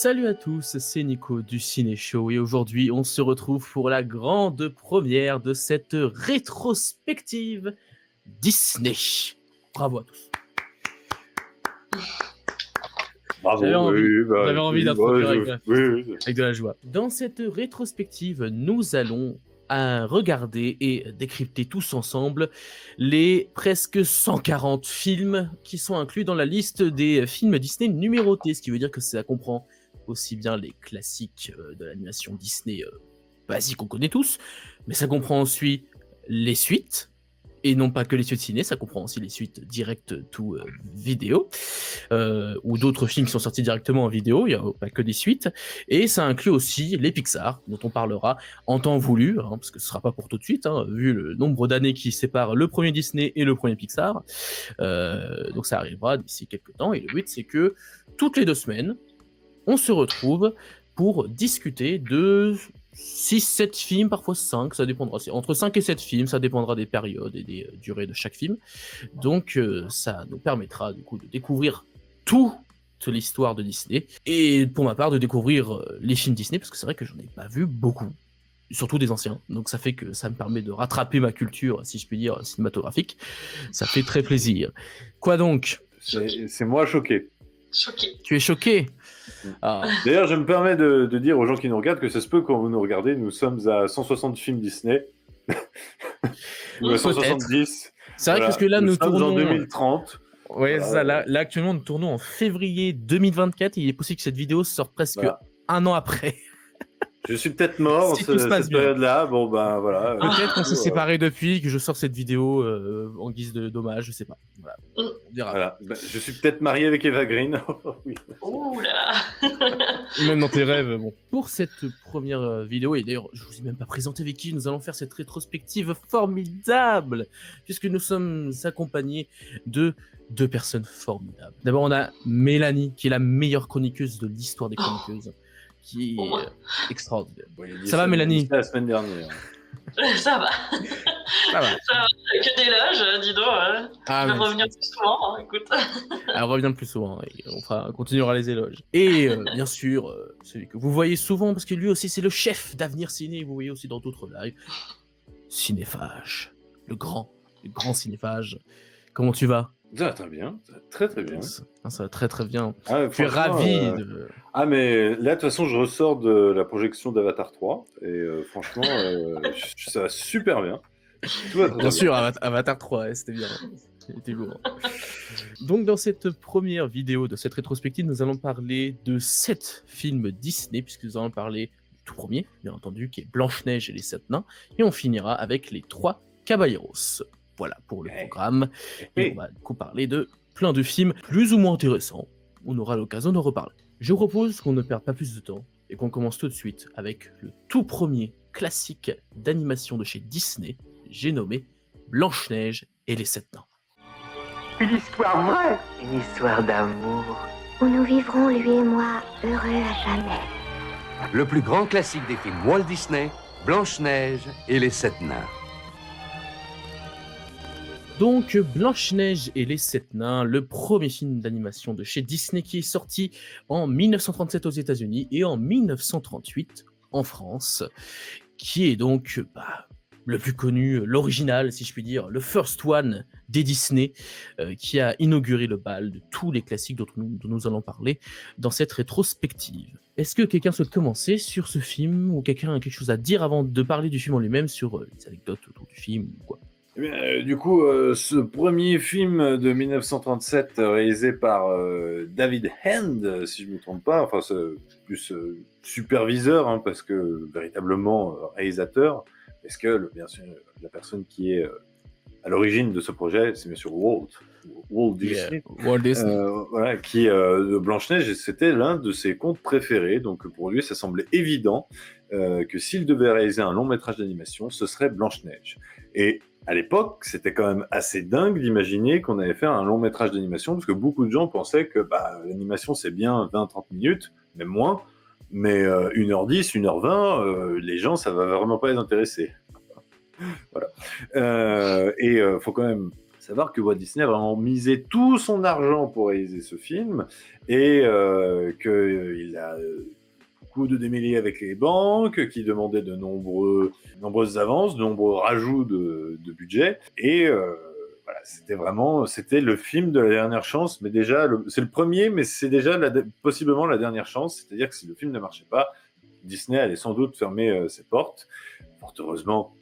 Salut à tous, c'est Nico du Ciné Show et aujourd'hui on se retrouve pour la grande première de cette rétrospective Disney. Bravo à tous. Bravo, J'avais envie d'introduire avec de la joie. Dans cette rétrospective, nous allons regarder et décrypter tous ensemble les presque 140 films qui sont inclus dans la liste des films Disney numérotés, ce qui veut dire que ça comprend aussi bien les classiques de l'animation Disney basique qu'on connaît tous, mais ça comprend aussi les suites, et non pas que les suites ciné, ça comprend aussi les suites directes to vidéo, ou d'autres films qui sont sortis directement en vidéo, il n'y a pas que des suites, et ça inclut aussi les Pixar, dont on parlera en temps voulu, parce que ce ne sera pas pour tout de suite, vu le nombre d'années qui séparent le premier Disney et le premier Pixar, donc ça arrivera d'ici quelques temps, et le but c'est que toutes les 2 semaines, on se retrouve pour discuter de 6-7 films, parfois 5, ça dépendra. Entre 5 et 7 films, ça dépendra des périodes et des durées de chaque film. Donc ça nous permettra du coup de découvrir toute l'histoire de Disney. Et pour ma part, de découvrir les films Disney, parce que c'est vrai que j'en ai pas vu beaucoup. Surtout des anciens. Donc ça fait que ça me permet de rattraper ma culture, si je puis dire, cinématographique. Ça fait très plaisir. Quoi donc ? C'est moi choqué. Choqué. Tu es choqué ? Ah. D'ailleurs, je me permets de dire aux gens qui nous regardent que ça se peut quand vous nous regardez, nous sommes à 160 films Disney. Ou à 170. C'est vrai, parce que là, nous tournons en 2030. Ouais, voilà. Ça, là, actuellement, nous tournons en février 2024 et il est possible que cette vidéo sorte presque un an après. Je suis peut-être mort si cette période-là. Bon, ben voilà. Peut-être qu'on s'est séparés depuis, que je sors cette vidéo en guise de dommage, je sais pas. Voilà. On dira. Voilà. Ben, je suis peut-être marié avec Eva Green. Oui. Ouh là. Même dans tes rêves. Bon. Pour cette première vidéo, et d'ailleurs, je vous ai même pas présenté avec qui nous allons faire cette rétrospective formidable, puisque nous sommes accompagnés de 2 personnes formidables. D'abord, on a Mélanie, qui est la meilleure chroniqueuse de l'histoire des chroniqueuses. Qui est extraordinaire. Ça va, Mélanie ? La semaine dernière. Ça va. Ça va. Que d'éloges, dis donc. Je vais revenir plus souvent, écoute. Alors, reviens plus souvent, et on continuera les éloges. Et bien sûr, celui que vous voyez souvent, parce que lui aussi, c'est le chef d'Avenir Ciné, vous voyez aussi dans d'autres lives, Cinéphage, le grand Cinéphage. Comment tu vas ? Ça va très bien, très bien. Ça va très très bien. Ah, je suis ravi de... Ah mais là de toute façon je ressors de la projection d'Avatar 3 et franchement ça va super bien. Tout va bien sûr, Avatar 3, c'était bien. C'était lourd. Donc dans cette première vidéo de cette rétrospective, nous allons parler de 7 films Disney, puisque nous allons parler du tout premier, bien entendu, qui est Blanche-Neige et les 7 nains, et on finira avec les 3 Caballeros. Voilà pour le programme. Et on va du coup parler de plein de films plus ou moins intéressants. On aura l'occasion d'en reparler. Je propose qu'on ne perde pas plus de temps et qu'on commence tout de suite avec le tout premier classique d'animation de chez Disney. J'ai nommé Blanche-Neige et les 7 nains. Une histoire vraie. Une histoire d'amour. Où nous vivrons, lui et moi, heureux à jamais. Le plus grand classique des films Walt Disney, Blanche-Neige et les 7 nains. Donc, Blanche-Neige et les 7 nains, le premier film d'animation de chez Disney qui est sorti en 1937 aux États-Unis et en 1938 en France, qui est donc le plus connu, l'original, si je puis dire, le first one des Disney, qui a inauguré le bal de tous les classiques dont nous allons parler dans cette rétrospective. Est-ce que quelqu'un souhaite commencer sur ce film, ou quelqu'un a quelque chose à dire avant de parler du film en lui-même, sur les anecdotes autour du film ou quoi ? Du coup, ce premier film de 1937 réalisé par David Hand, si je ne me trompe pas, enfin c'est plus superviseur, parce que véritablement réalisateur, parce que bien sûr la personne qui est à l'origine de ce projet, c'est bien sûr Walt Disney, Walt Disney. Voilà, qui de Blanche-Neige, c'était l'un de ses contes préférés, donc pour lui ça semblait évident que s'il devait réaliser un long métrage d'animation, ce serait Blanche-Neige. Et à l'époque, c'était quand même assez dingue d'imaginer qu'on allait faire un long métrage d'animation, parce que beaucoup de gens pensaient que l'animation c'est bien 20-30 minutes, même moins, mais 1h10, 1h20, les gens ça va vraiment pas les intéresser. Voilà. Et faut quand même savoir que Walt Disney a vraiment misé tout son argent pour réaliser ce film et qu'il a beaucoup de démêlés avec les banques qui demandaient de nombreuses avances, de nombreux rajouts de budget. Et voilà, c'était le film de la dernière chance, mais déjà, c'est le premier, mais c'est déjà possiblement la dernière chance. C'est-à-dire que si le film ne marchait pas, Disney allait sans doute fermer ses portes. Fort heureusement,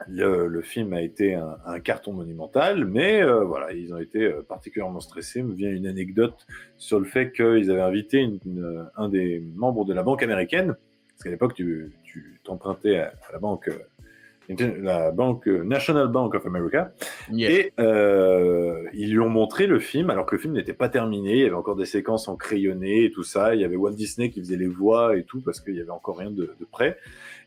le film a été un carton monumental, mais voilà, ils ont été particulièrement stressés. Il me vient une anecdote sur le fait qu'ils avaient invité un des membres de la banque américaine, parce qu'à l'époque, tu t'empruntais à la banque National Bank of America, et ils lui ont montré le film, alors que le film n'était pas terminé, il y avait encore des séquences en crayonné et tout ça, il y avait Walt Disney qui faisait les voix et tout, parce qu'il y avait encore rien de prêt.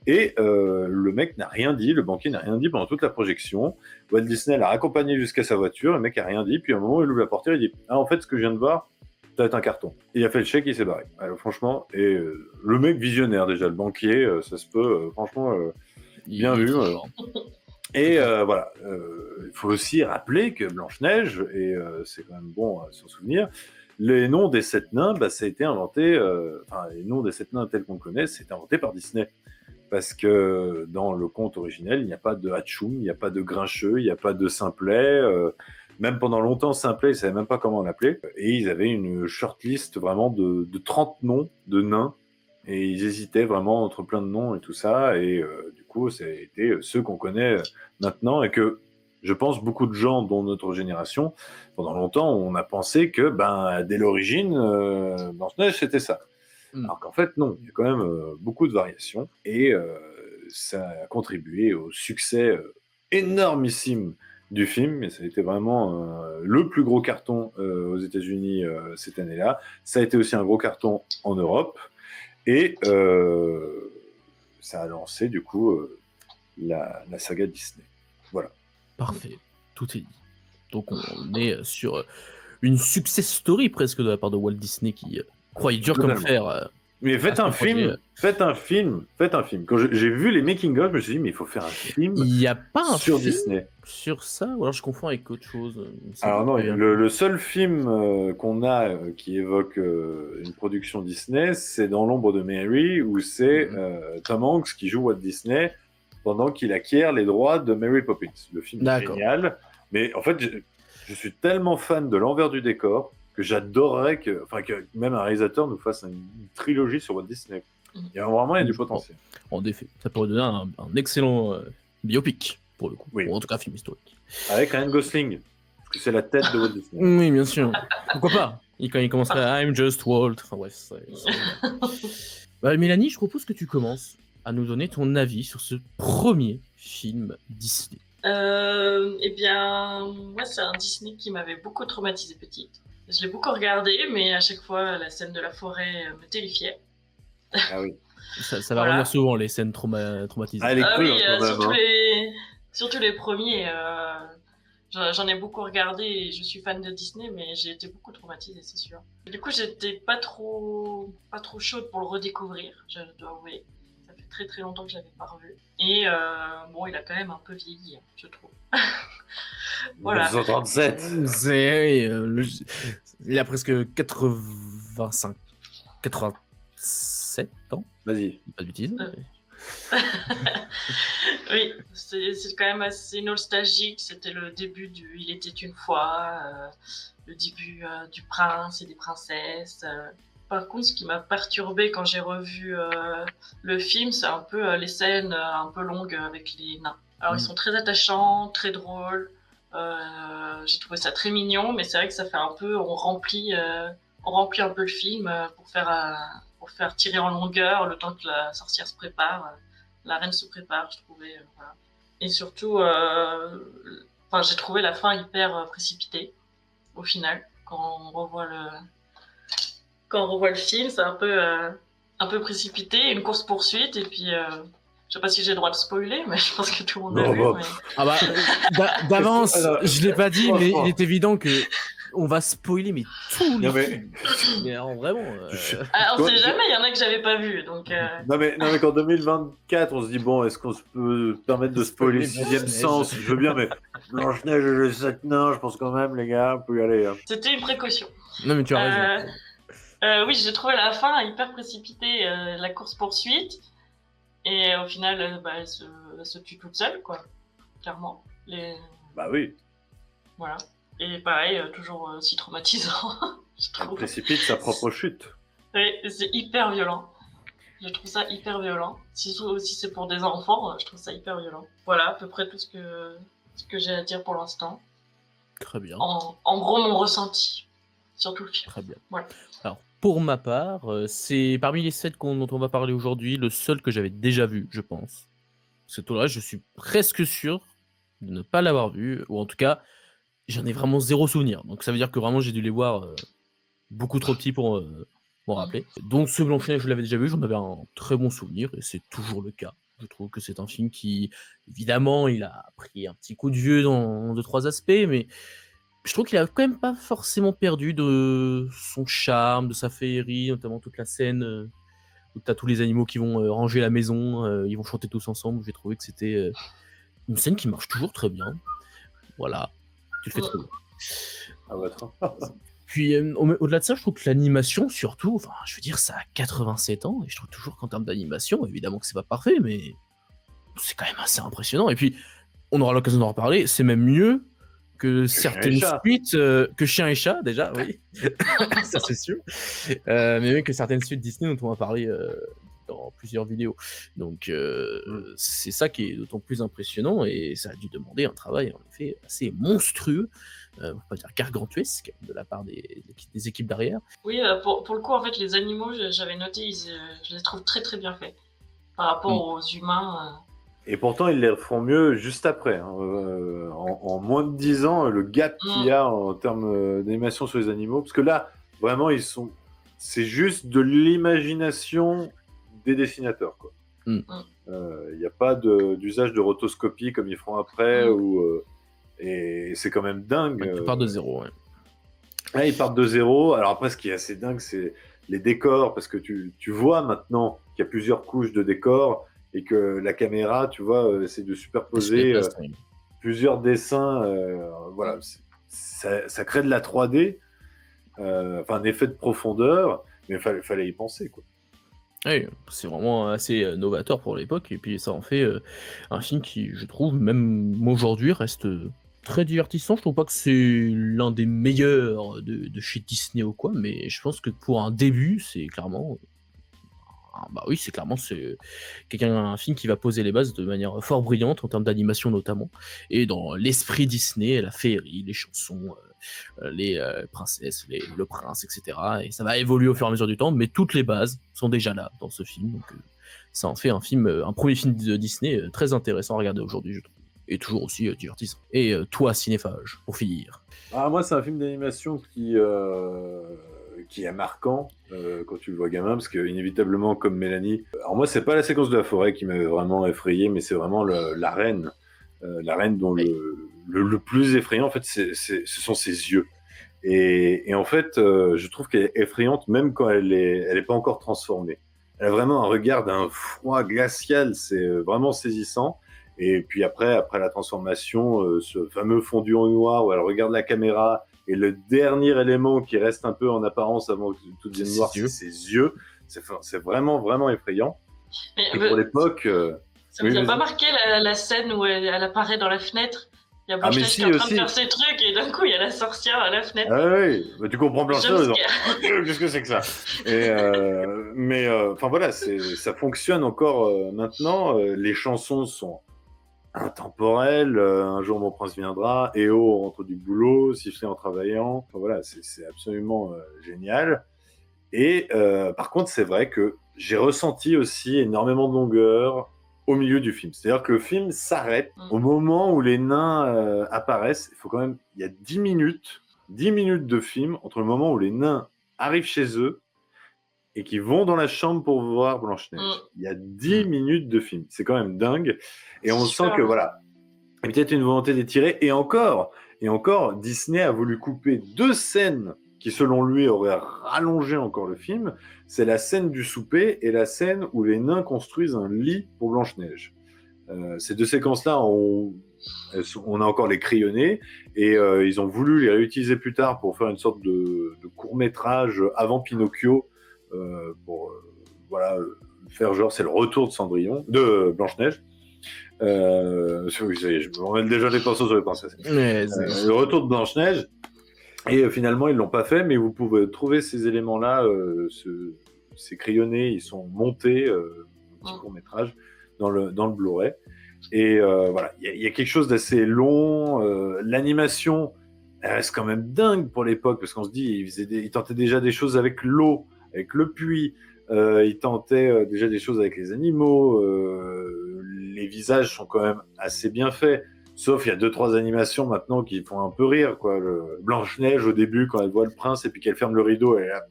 Et le mec n'a rien dit, le banquier n'a rien dit pendant toute la projection. Walt Disney l'a raccompagné jusqu'à sa voiture, le mec n'a rien dit, puis à un moment, il ouvre la portière, il dit « Ah, en fait, ce que je viens de voir, ça va être un carton. » Il a fait le chèque, il s'est barré. Alors, franchement, et le mec visionnaire déjà, le banquier, ça se peut, franchement, bien vu. Et voilà, il faut aussi rappeler que Blanche-Neige, et c'est quand même bon à s'en souvenir, les noms des 7 nains, ça a été inventé, les noms des 7 nains tels qu'on le connaît, c'est inventé par Disney. Parce que dans le conte originel, il n'y a pas de Hatchoum, il n'y a pas de Grincheux, il n'y a pas de Simplet. Même pendant longtemps, Simplet, ils ne savaient même pas comment on l'appelait. Et ils avaient une shortlist vraiment de 30 noms de nains. Et ils hésitaient vraiment entre plein de noms et tout ça. Et du coup, ça a été ceux qu'on connaît maintenant et que je pense beaucoup de gens, dont notre génération, pendant longtemps, on a pensé que dès l'origine, Blanche-Neige, c'était ça. Alors qu'en fait, non, il y a quand même beaucoup de variations et ça a contribué au succès énormissime du film. Et ça a été vraiment le plus gros carton aux États-Unis cette année-là. Ça a été aussi un gros carton en Europe et ça a lancé du coup la saga Disney. Voilà. Parfait, tout est dit. Donc on est sur une success story presque de la part de Walt Disney qui croyait dur comme fer. Mais faites un film. Quand j'ai vu les making-of, je me suis dit, mais il faut faire un film. Il n'y a pas un sur film Disney. Sur ça, ou alors je confonds avec autre chose. Alors non, le seul film qu'on a qui évoque une production Disney, c'est Dans l'ombre de Mary, où c'est Tom Hanks qui joue Walt Disney pendant qu'il acquiert les droits de Mary Poppins. Le film est génial, mais en fait, je suis tellement fan de l'envers du décor que j'adorerais que même un réalisateur nous fasse une trilogie sur Walt Disney. Il y a du potentiel. En effet, ça pourrait donner un excellent biopic, pour le coup. Oui. Ou en tout cas, film historique. Avec Ryan Gosling, parce que c'est la tête de Walt Disney. Oui, bien sûr. Pourquoi pas quand il commencerait à I'm just Walt. Enfin bref. Mélanie, je propose que tu commences à nous donner ton avis sur ce premier film Disney. Eh bien, moi, c'est un Disney qui m'avait beaucoup traumatisée petite. Je l'ai beaucoup regardé, mais à chaque fois, la scène de la forêt me terrifiait. Ah oui. Ça va revenir souvent, les scènes traumatisantes. Ah, surtout les premiers. J'en ai beaucoup regardé et je suis fan de Disney, mais j'ai été beaucoup traumatisée, c'est sûr. Du coup, j'étais pas trop chaude pour le redécouvrir, je dois avouer. Ça fait très très longtemps que je l'avais pas revu. Et bon, il a quand même un peu vieilli, je trouve. Voilà. 1937. Il a presque 87 ans. Vas-y. Pas de bêtises. Oui, c'est quand même assez nostalgique. C'était le début du Il était une fois, le début du prince et des princesses. Par contre, ce qui m'a perturbée quand j'ai revu le film, c'est un peu les scènes un peu longues avec les nains. Alors, ils sont très attachants, très drôles. J'ai trouvé ça très mignon, mais c'est vrai que ça fait un peu, on remplit un peu le film pour faire tirer en longueur le temps que la sorcière se prépare, la reine se prépare, je trouvais. Voilà. Et surtout, j'ai trouvé la fin hyper précipitée au final. Quand on revoit le film, c'est un peu précipité, une course poursuite et puis. Je sais pas si j'ai le droit de spoiler, mais je pense que tout le monde l'a vu. Mais... D'avance, je l'ai pas dit, mais il est évident que on va spoiler mais tous les Non, mais- films. Mais alors, vraiment. Ah, on Toi, sait jamais, il y en a que j'avais pas vu. Donc, Non mais qu'en 2024, on se dit bon, est-ce qu'on peut permettre de spoiler le Spoiler 6e Blanche-Neige. sens? Je veux bien, mais Blanche-Neige et les 7 nains, je pense quand même, les gars, on peut y aller. Hein. c'était une précaution. Non, mais tu as raison. Oui, j'ai trouvé la fin hyper précipitée, la course-poursuite. Et au final, elle se tue toute seule, quoi. Clairement. Bah oui, Voilà. Et pareil, toujours si traumatisant, je elle trouve. précipite sa propre chute. Oui, c'est hyper violent. Je trouve ça hyper violent. Si c'est pour des enfants, je trouve ça hyper violent. Voilà, à peu près tout ce que j'ai à dire pour l'instant. Très bien. En gros, mon ressenti sur tout le film. Très bien. Voilà. Alors, pour ma part, c'est parmi les 7 dont on va parler aujourd'hui, le seul que j'avais déjà vu, je pense. Ce tour-là, je suis presque sûr de ne pas l'avoir vu, ou en tout cas, j'en ai vraiment zéro souvenir. Donc ça veut dire que vraiment j'ai dû les voir beaucoup trop petits pour m'en rappeler. Donc ce Blanche-Neige, je l'avais déjà vu, j'en avais un très bon souvenir, et c'est toujours le cas. Je trouve que c'est un film qui, évidemment, il a pris un petit coup de vieux dans 2-3 aspects, mais je trouve qu'il a quand même pas forcément perdu de son charme, de sa féerie, notamment toute la scène où t'as tous les animaux qui vont ranger la maison, ils vont chanter tous ensemble. J'ai trouvé que c'était une scène qui marche toujours très bien. Voilà, tu le fais très bien. Ah bah, Puis au-delà de ça, je trouve que l'animation, surtout, enfin, je veux dire, ça a 87 ans, et je trouve toujours qu'en termes d'animation, évidemment que c'est pas parfait, mais c'est quand même assez impressionnant. Et puis, on aura l'occasion d'en reparler, c'est même mieux que certaines Chien et Chat. suites que Chien et Chat, déjà, oui, ça c'est sûr, mais même que certaines suites Disney dont on va parler dans plusieurs vidéos. Donc, c'est ça qui est d'autant plus impressionnant, et ça a dû demander un travail, en effet, assez monstrueux, pour pas dire gargantuesque, de la part des équipes derrière. Oui, pour le coup, en fait, les animaux, j'avais noté, je les trouve très très bien faits. Par rapport aux humains. Et pourtant, ils les font mieux juste après. Hein. En moins de 10 ans, le gap qu'il y a en termes d'animation sur les animaux, parce que là, vraiment, c'est juste de l'imagination des dessinateurs. Il n'y a pas d'usage de rotoscopie comme ils feront après, et c'est quand même dingue. Ils partent de zéro, ouais. Là, ils partent de zéro. Alors après, ce qui est assez dingue, c'est les décors, parce que tu vois maintenant qu'il y a plusieurs couches de décors, et que la caméra, tu vois, essaie de superposer plusieurs dessins. Voilà, ça crée de la 3D, un effet de profondeur, mais il fallait y penser, quoi. Oui, c'est vraiment assez novateur pour l'époque, et puis ça en fait un film qui, je trouve, même aujourd'hui, reste très divertissant. Je trouve pas que c'est l'un des meilleurs de chez Disney ou quoi, mais je pense que pour un début, c'est clairement... Bah oui, c'est un film qui va poser les bases de manière fort brillante en termes d'animation notamment, et dans l'esprit Disney, la féerie, les chansons, les princesses, le prince, etc. Et ça va évoluer au fur et à mesure du temps, mais toutes les bases sont déjà là dans ce film, donc ça en fait un premier film de Disney très intéressant à regarder aujourd'hui, je trouve, et toujours aussi divertissant. Et toi, cinéphage, pour finir. Moi, c'est un film d'animation qui est marquant quand tu le vois gamin, parce que inévitablement, comme Mélanie, alors moi, c'est pas la séquence de la forêt qui m'avait vraiment effrayé, mais c'est vraiment la reine dont le plus effrayant, en fait, ce sont ses yeux. Et en fait, je trouve qu'elle est effrayante même quand elle est pas encore transformée. Elle a vraiment un regard d'un froid glacial, c'est vraiment saisissant. Et puis après la transformation, ce fameux fondu en noir où elle regarde la caméra, et le dernier élément qui reste un peu en apparence avant que tout devienne noir, c'est ses yeux. C'est vraiment, vraiment effrayant. Et pour l'époque... ça vous a pas marqué la scène où elle apparaît dans la fenêtre? Il y a Blanche-Neige qui est en train de faire ses trucs, et d'un coup, il y a la sorcière à la fenêtre. Ah oui, bah, tu comprends Blanche-Neige. Qu'est-ce que c'est que ça? Mais voilà, ça fonctionne encore maintenant. Les chansons sont intemporelles. Un jour, mon prince viendra. Et on rentre du boulot, siffler en travaillant. Enfin, voilà, c'est absolument génial. Et par contre, c'est vrai que j'ai ressenti aussi énormément de longueur au milieu du film. C'est-à-dire que le film s'arrête au moment où les nains apparaissent. Il y a 10 minutes de film entre le moment où les nains arrivent chez eux et qui vont dans la chambre pour voir Blanche-Neige. Il y a 10 minutes de film. C'est quand même dingue. Et on sent que, voilà, il y a peut-être une volonté d'étirer. Et encore, Et encore, Disney a voulu couper 2 scènes qui, selon lui, auraient rallongé encore le film. C'est la scène du souper et la scène où les nains construisent un lit pour Blanche-Neige. Ces 2 séquences-là, on a encore les crayonnés et ils ont voulu les réutiliser plus tard pour faire une sorte de court-métrage avant Pinocchio pour faire genre c'est le retour de Blanche-Neige. Oui, je me remets déjà les pinceaux sur les princesses. Le retour de Blanche-Neige. Et finalement, ils l'ont pas fait, mais vous pouvez trouver ces éléments-là, ces crayonnés, ils sont montés, petit court-métrage, dans le Blu-ray. Et voilà, il y a quelque chose d'assez long. L'animation, elle reste quand même dingue pour l'époque, parce qu'on se dit, ils tentaient déjà des choses avec l'eau, avec le puits, ils tentaient déjà des choses avec les animaux. Les visages sont quand même assez bien faits. Sauf il y a 2-3 animations maintenant qui font un peu rire, quoi. Blanche-Neige au début, quand elle voit le prince et puis qu'elle ferme le rideau, elle est là.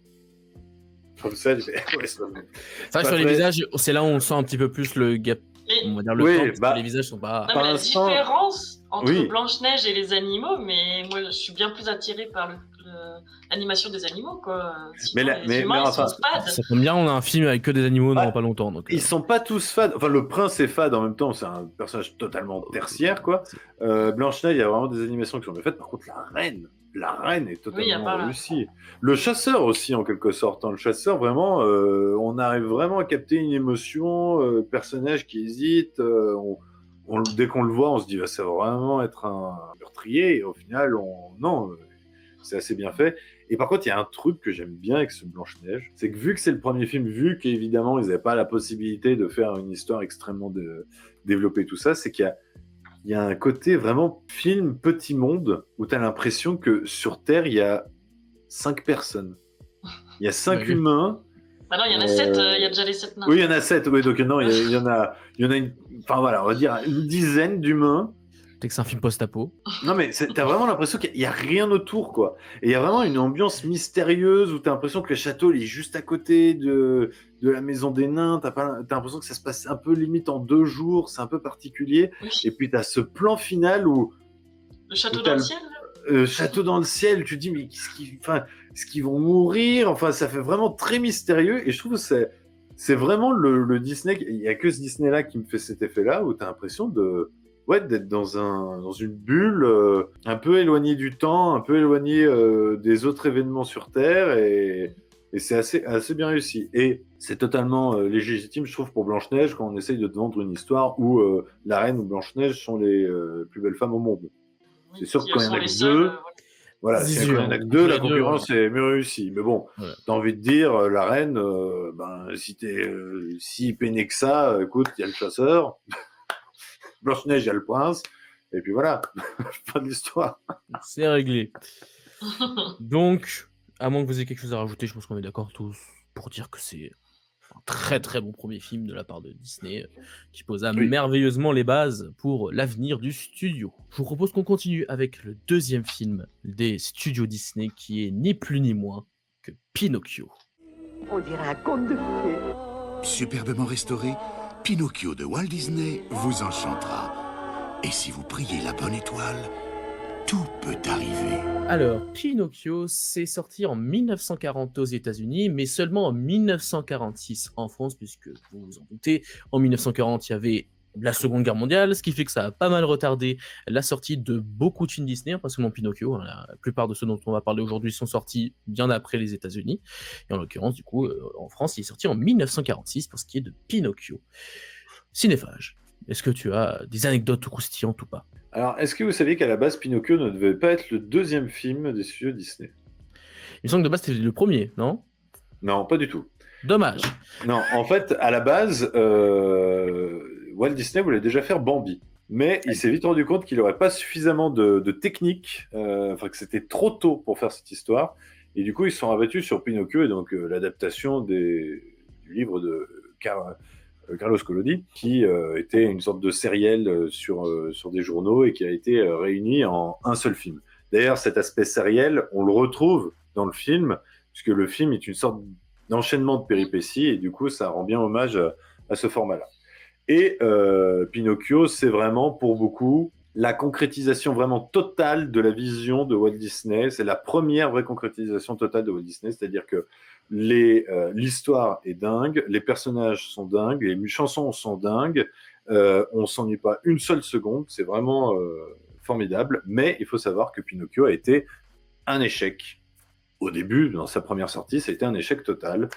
Comme ça, elle fait... c'est vrai que sur les visages, c'est là où on sent un petit peu plus le gap. On va dire le temps, les visages sont pas. Non, mais la différence entre Blanche-Neige et les animaux, mais moi je suis bien plus attiré par l'animation des animaux, quoi. Sinon, les humains, ils sont fades. Ça tombe bien, on a un film avec que des animaux dans pas longtemps. Donc, ils sont pas tous fades. Enfin, le prince est fade en même temps, c'est un personnage totalement tertiaire, quoi. Blanche-Neige, il y a vraiment des animations qui sont bien faites. Par contre, la reine est totalement réussie. Le chasseur aussi, en quelque sorte. Le chasseur, vraiment, on arrive vraiment à capter une émotion, personnage qui hésite. Dès qu'on le voit, on se dit, ça va vraiment être un meurtrier. Et au final, non, c'est assez bien fait. Et par contre, il y a un truc que j'aime bien avec ce Blanche-Neige, c'est que vu que c'est le premier film, vu qu'évidemment, ils n'avaient pas la possibilité de faire une histoire extrêmement développée, tout ça, c'est qu'il y a un côté vraiment film petit monde où tu as l'impression que sur Terre, il y a 5 personnes. Il y a 5 humains. Bah non, il y en a 7, il y a déjà les 7 nains. Oui, il y en a 7, oui, donc non, il y en a enfin voilà, on va dire une dizaine d'humains. C'est que c'est un film post-apo. Non, mais t'as vraiment l'impression qu'il n'y a rien autour, quoi. Et il y a vraiment une ambiance mystérieuse où t'as l'impression que le château il est juste à côté de la maison des nains. T'as l'impression que ça se passe un peu limite en 2 jours, c'est un peu particulier. Oui. Et puis t'as ce plan final où... Le château dans le ciel, château dans le ciel, tu te dis, mais est-ce qu'ils vont mourir? Enfin, ça fait vraiment très mystérieux. Et je trouve que c'est vraiment le Disney... Il n'y a que ce Disney-là qui me fait cet effet-là, où t'as l'impression d'être dans une bulle un peu éloignée du temps, un peu éloignée des autres événements sur Terre, et c'est assez bien réussi. Et c'est totalement légitime, je trouve, pour Blanche-Neige, quand on essaye de te vendre une histoire où la reine ou Blanche-Neige sont les plus belles femmes au monde. C'est sûr que quand il y en a que 2, voilà, si il y en a que 2, la concurrence est mieux réussie. Mais bon, t'as envie de dire, la reine, si t'es si peiné que ça, écoute, il y a le chasseur... Blanche-Neige, il y a le prince, et puis voilà, fin de l'histoire. C'est réglé. Donc, à moins que vous ayez quelque chose à rajouter, je pense qu'on est d'accord tous pour dire que c'est un très très bon premier film de la part de Disney, qui posa merveilleusement les bases pour l'avenir du studio. Je vous propose qu'on continue avec le deuxième film des studios Disney, qui est ni plus ni moins que Pinocchio. On dirait un conte de fées. Superbement restauré, Pinocchio de Walt Disney vous enchantera. Et si vous priez la bonne étoile, tout peut arriver. Alors, Pinocchio, c'est sorti en 1940 aux États-Unis, mais seulement en 1946 en France, puisque vous vous en doutez, en 1940, il y avait la Seconde Guerre mondiale, ce qui fait que ça a pas mal retardé la sortie de beaucoup de films Disney, pas seulement Pinocchio. La plupart de ceux dont on va parler aujourd'hui sont sortis bien après les États-Unis. Et en l'occurrence, du coup, en France, il est sorti en 1946 pour ce qui est de Pinocchio. Cinéphage, est-ce que tu as des anecdotes croustillantes ou pas? Alors, est-ce que vous saviez qu'à la base, Pinocchio ne devait pas être le deuxième film des studios Disney? Il me semble que de base, c'était le premier, non? Non, pas du tout. Dommage. Non, en fait, à la base, Walt Disney voulait déjà faire Bambi. Mais il s'est vite rendu compte qu'il n'aurait pas suffisamment de technique, que c'était trop tôt pour faire cette histoire. Et du coup, ils se sont rabattus sur Pinocchio, et donc l'adaptation du livre de Carlos Collodi, qui était une sorte de sériel sur des journaux et qui a été réuni en un seul film. D'ailleurs, cet aspect sériel, on le retrouve dans le film, puisque le film est une sorte d'enchaînement de péripéties, et du coup, ça rend bien hommage à ce format-là. Et Pinocchio, c'est vraiment, pour beaucoup, la concrétisation vraiment totale de la vision de Walt Disney. C'est la première vraie concrétisation totale de Walt Disney, c'est-à-dire que l'histoire est dingue, les personnages sont dingues, les chansons sont dingues, on s'ennuie pas une seule seconde, c'est vraiment formidable, mais il faut savoir que Pinocchio a été un échec. Au début, dans sa première sortie, ça a été un échec total,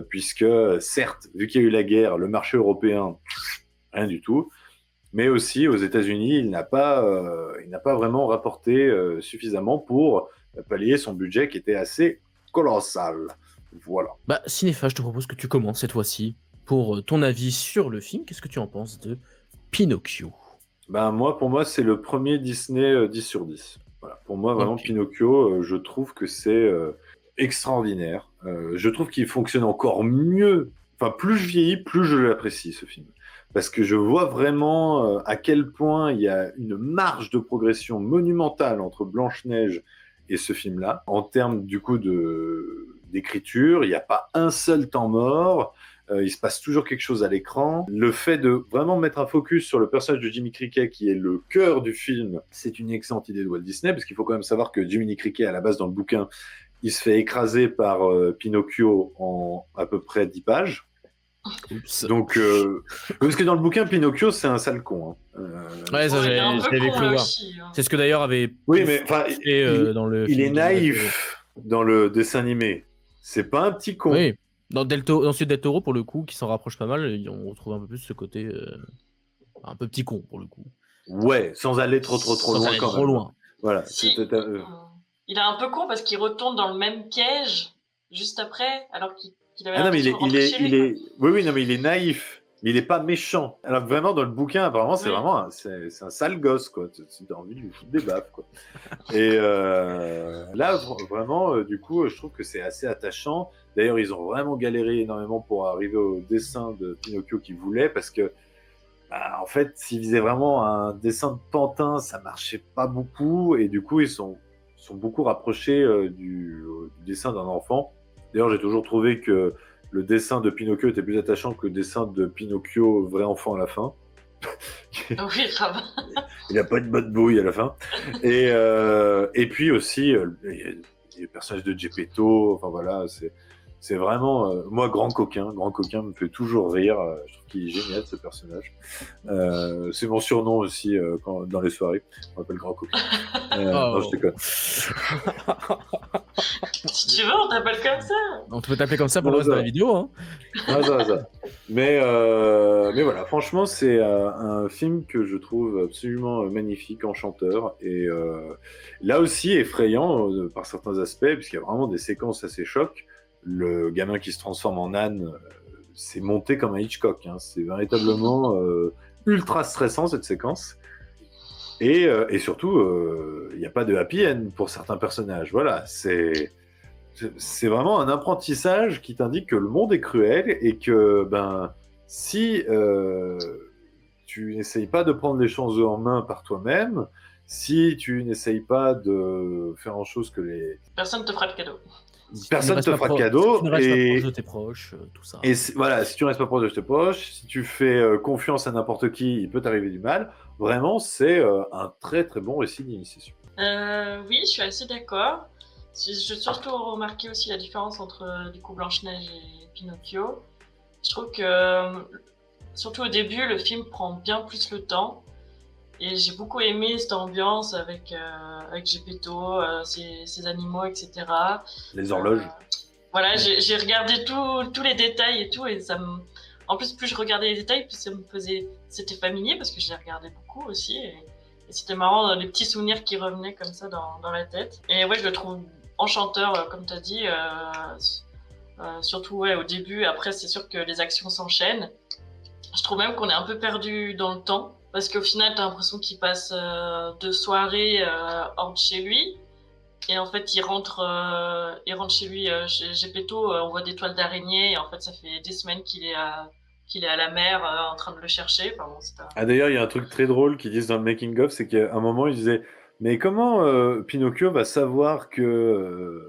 puisque certes, vu qu'il y a eu la guerre, le marché européen, rien du tout, mais aussi aux États-Unis, il n'a pas vraiment rapporté suffisamment pour pallier son budget qui était assez colossal. Voilà. Bah, Cinéfa, je te propose que tu commences cette fois-ci pour ton avis sur le film. Qu'est-ce que tu en penses de Pinocchio? Ben, pour moi, c'est le premier Disney 10 sur 10. Voilà. Pour moi, vraiment, Pinocchio, je trouve que c'est extraordinaire. Je trouve qu'il fonctionne encore mieux. Enfin, plus je vieillis, plus je l'apprécie, ce film. Parce que je vois vraiment à quel point il y a une marge de progression monumentale entre Blanche-Neige et ce film-là. En termes, du coup, d'écriture, il n'y a pas un seul temps mort. Il se passe toujours quelque chose à l'écran. Le fait de vraiment mettre un focus sur le personnage de Jiminy Cricket, qui est le cœur du film, c'est une excellente idée de Walt Disney, parce qu'il faut quand même savoir que Jiminy Cricket, à la base, dans le bouquin, il se fait écraser par Pinocchio en à peu près 10 pages. Oups. Donc, parce que dans le bouquin, Pinocchio, c'est un sale con. Ouais, ça, j'avais cru voir. C'est ce que d'ailleurs avait. Oui, mais dans le. Il est naïf dans le dessin animé. C'est pas un petit con. Oui. Dans Ensuite Del Toro, pour le coup, qui s'en rapproche pas mal, on retrouve un peu plus ce côté un peu petit con pour le coup. Ouais, sans aller trop loin quand même. Loin. Voilà. Il est un peu con parce qu'il retourne dans le même piège juste après, alors qu'il avait. Ah non, mais oui, non, mais il est naïf. Mais il est pas méchant. Alors vraiment, dans le bouquin, apparemment, c'est vraiment c'est un sale gosse, quoi. Tu as envie de lui foutre des baffes, quoi. Et là, vraiment, du coup, je trouve que c'est assez attachant. D'ailleurs, ils ont vraiment galéré énormément pour arriver au dessin de Pinocchio qu'ils voulaient, parce que, en fait, s'ils faisaient vraiment un dessin de pantin, ça marchait pas beaucoup, et du coup, ils sont beaucoup rapprochés du dessin d'un enfant. D'ailleurs, j'ai toujours trouvé que le dessin de Pinocchio était plus attachant que le dessin de Pinocchio vrai enfant à la fin. Oui, grave. Il n'a pas de bonne bouille à la fin. Et puis aussi, les personnages de Geppetto, enfin voilà, c'est vraiment... moi, Grand Coquin me fait toujours rire. Je trouve qu'il est génial, ce personnage. C'est mon surnom aussi dans les soirées. On m'appelle Grand Coquin. Non, je déconne. Si tu veux, on t'appelle comme ça. On peut t'appeler comme ça pour le reste de la vidéo. Hein. Ça. Mais voilà, franchement, c'est un film que je trouve absolument magnifique, enchanteur, et là aussi effrayant par certains aspects, puisqu'il y a vraiment des séquences assez chocs. Le gamin qui se transforme en âne, c'est monté comme un Hitchcock. Hein. C'est véritablement ultra stressant, cette séquence. Et surtout, il n'y a pas de happy end pour certains personnages. Voilà, c'est vraiment un apprentissage qui t'indique que le monde est cruel et que si tu n'essayes pas de prendre les choses en main par toi-même, si tu n'essayes pas de faire en chose que les... Personne ne te fera de cadeau. Personne ne te fera de cadeau. Si tu ne restes pas proche de tes proches, tout ça. Et voilà, si tu ne restes pas proche de tes proches, si tu fais confiance à n'importe qui, il peut t'arriver du mal. Vraiment, c'est un très très bon récit d'initiation. Oui, je suis assez d'accord. J'ai surtout remarqué aussi la différence entre du coup Blanche-Neige et Pinocchio. Je trouve que, surtout au début, le film prend bien plus le temps. Et j'ai beaucoup aimé cette ambiance avec Geppetto, ses animaux, etc. Les horloges. Voilà, j'ai regardé tous les détails et tout, et ça me... En plus je regardais les détails, plus ça me faisait... C'était familier, parce que je les regardais beaucoup aussi, et c'était marrant, les petits souvenirs qui revenaient comme ça dans la tête. Et ouais, je le trouve enchanteur, comme tu as dit, surtout au début. Après, c'est sûr que les actions s'enchaînent. Je trouve même qu'on est un peu perdu dans le temps. Parce qu'au final, t'as l'impression qu'il passe 2 soirées hors de chez lui. Et en fait, il rentre chez lui, chez Geppetto, on voit des toiles d'araignée. Et en fait, ça fait des semaines qu'il est à la mer en train de le chercher. Enfin, bon, d'ailleurs, il y a un truc très drôle qu'ils disent dans le making-of, c'est qu'à un moment, ils disaient « Mais comment Pinocchio va savoir que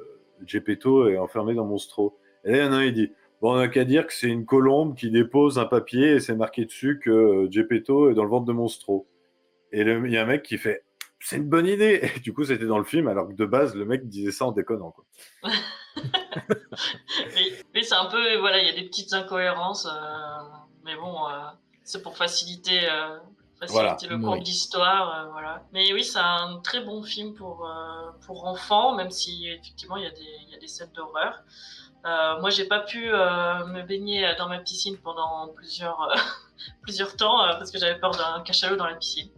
Geppetto est enfermé dans Monstro ?» Et là, il y en a un, il dit « Bon, on n'a qu'à dire que c'est une colombe qui dépose un papier et c'est marqué dessus que Geppetto est dans le ventre de Monstro. » Et il y a un mec qui fait c'est une bonne idée. Et du coup, c'était dans le film, alors que de base, le mec disait ça en déconnant, quoi. mais c'est un peu, voilà, il y a des petites incohérences, mais bon, c'est pour faciliter le cours d'histoire, voilà. Mais oui, c'est un très bon film pour enfants, même si effectivement il y a des scènes d'horreur. Moi, j'ai pas pu me baigner dans ma piscine pendant plusieurs temps parce que j'avais peur d'un cachalot dans la piscine.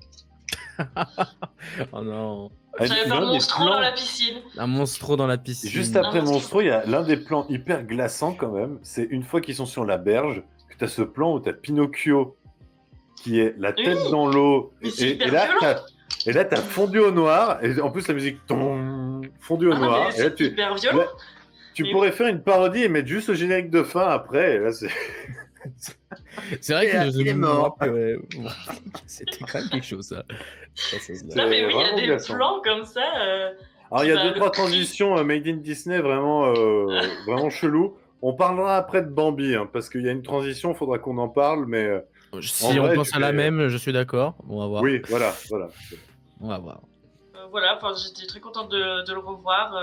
Oh non. J'avais peur de Monstro dans la piscine. Un Monstro dans la piscine. Juste après Monstro, il y a l'un des plans hyper glaçants quand même. C'est une fois qu'ils sont sur la berge, que tu as ce plan où tu as Pinocchio qui est la tête dans l'eau. Et là, tu as fondu au noir. Et en plus, la musique fondu au noir. Et là, hyper violent. Là, tu pourrais faire une parodie et mettre juste le générique de fin après. Et là, c'est... C'est vrai que il est mort. C'était quand même quelque chose, ça. Non, mais oui, il y a des plans comme ça. Alors, il y a 2-3 transitions Made in Disney vraiment chelou. On parlera après de Bambi, hein, parce qu'il y a une transition, il faudra qu'on en parle, mais... si on pense à la même, je suis d'accord. On va voir. Oui, voilà. On va voir. Voilà, j'étais très contente de le revoir.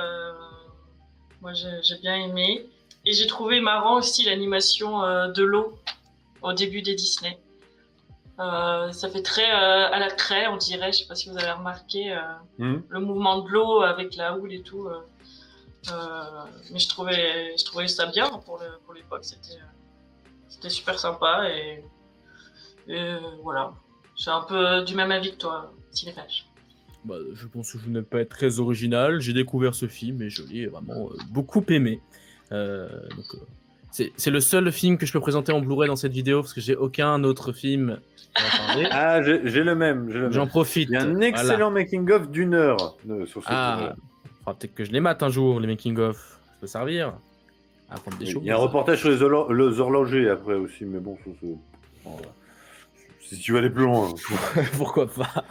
Moi, j'ai bien aimé. Et j'ai trouvé marrant aussi l'animation de l'eau au début des Disney. Ça fait très à la craie, on dirait. Je sais pas si vous avez remarqué le mouvement de l'eau avec la houle et tout. Mais je trouvais ça bien pour l'époque. C'était super sympa et voilà. J'ai un peu du même avis que toi, Cinéphage. Bah, je pense que je n'ai pas être très original. J'ai découvert ce film et je l'ai vraiment beaucoup aimé. C'est le seul film que je peux présenter en Blu-ray dans cette vidéo parce que j'ai aucun autre film à parler. Ah, j'ai le même. J'en profite. Il y a un excellent making-of d'1 heure sur ce film. Peut-être que je les mate un jour, les making-of. Ça peut servir à apprendre des choses. Il y a un reportage sur les horlogers après aussi, mais bon, si tu veux aller plus loin. Pourquoi pas.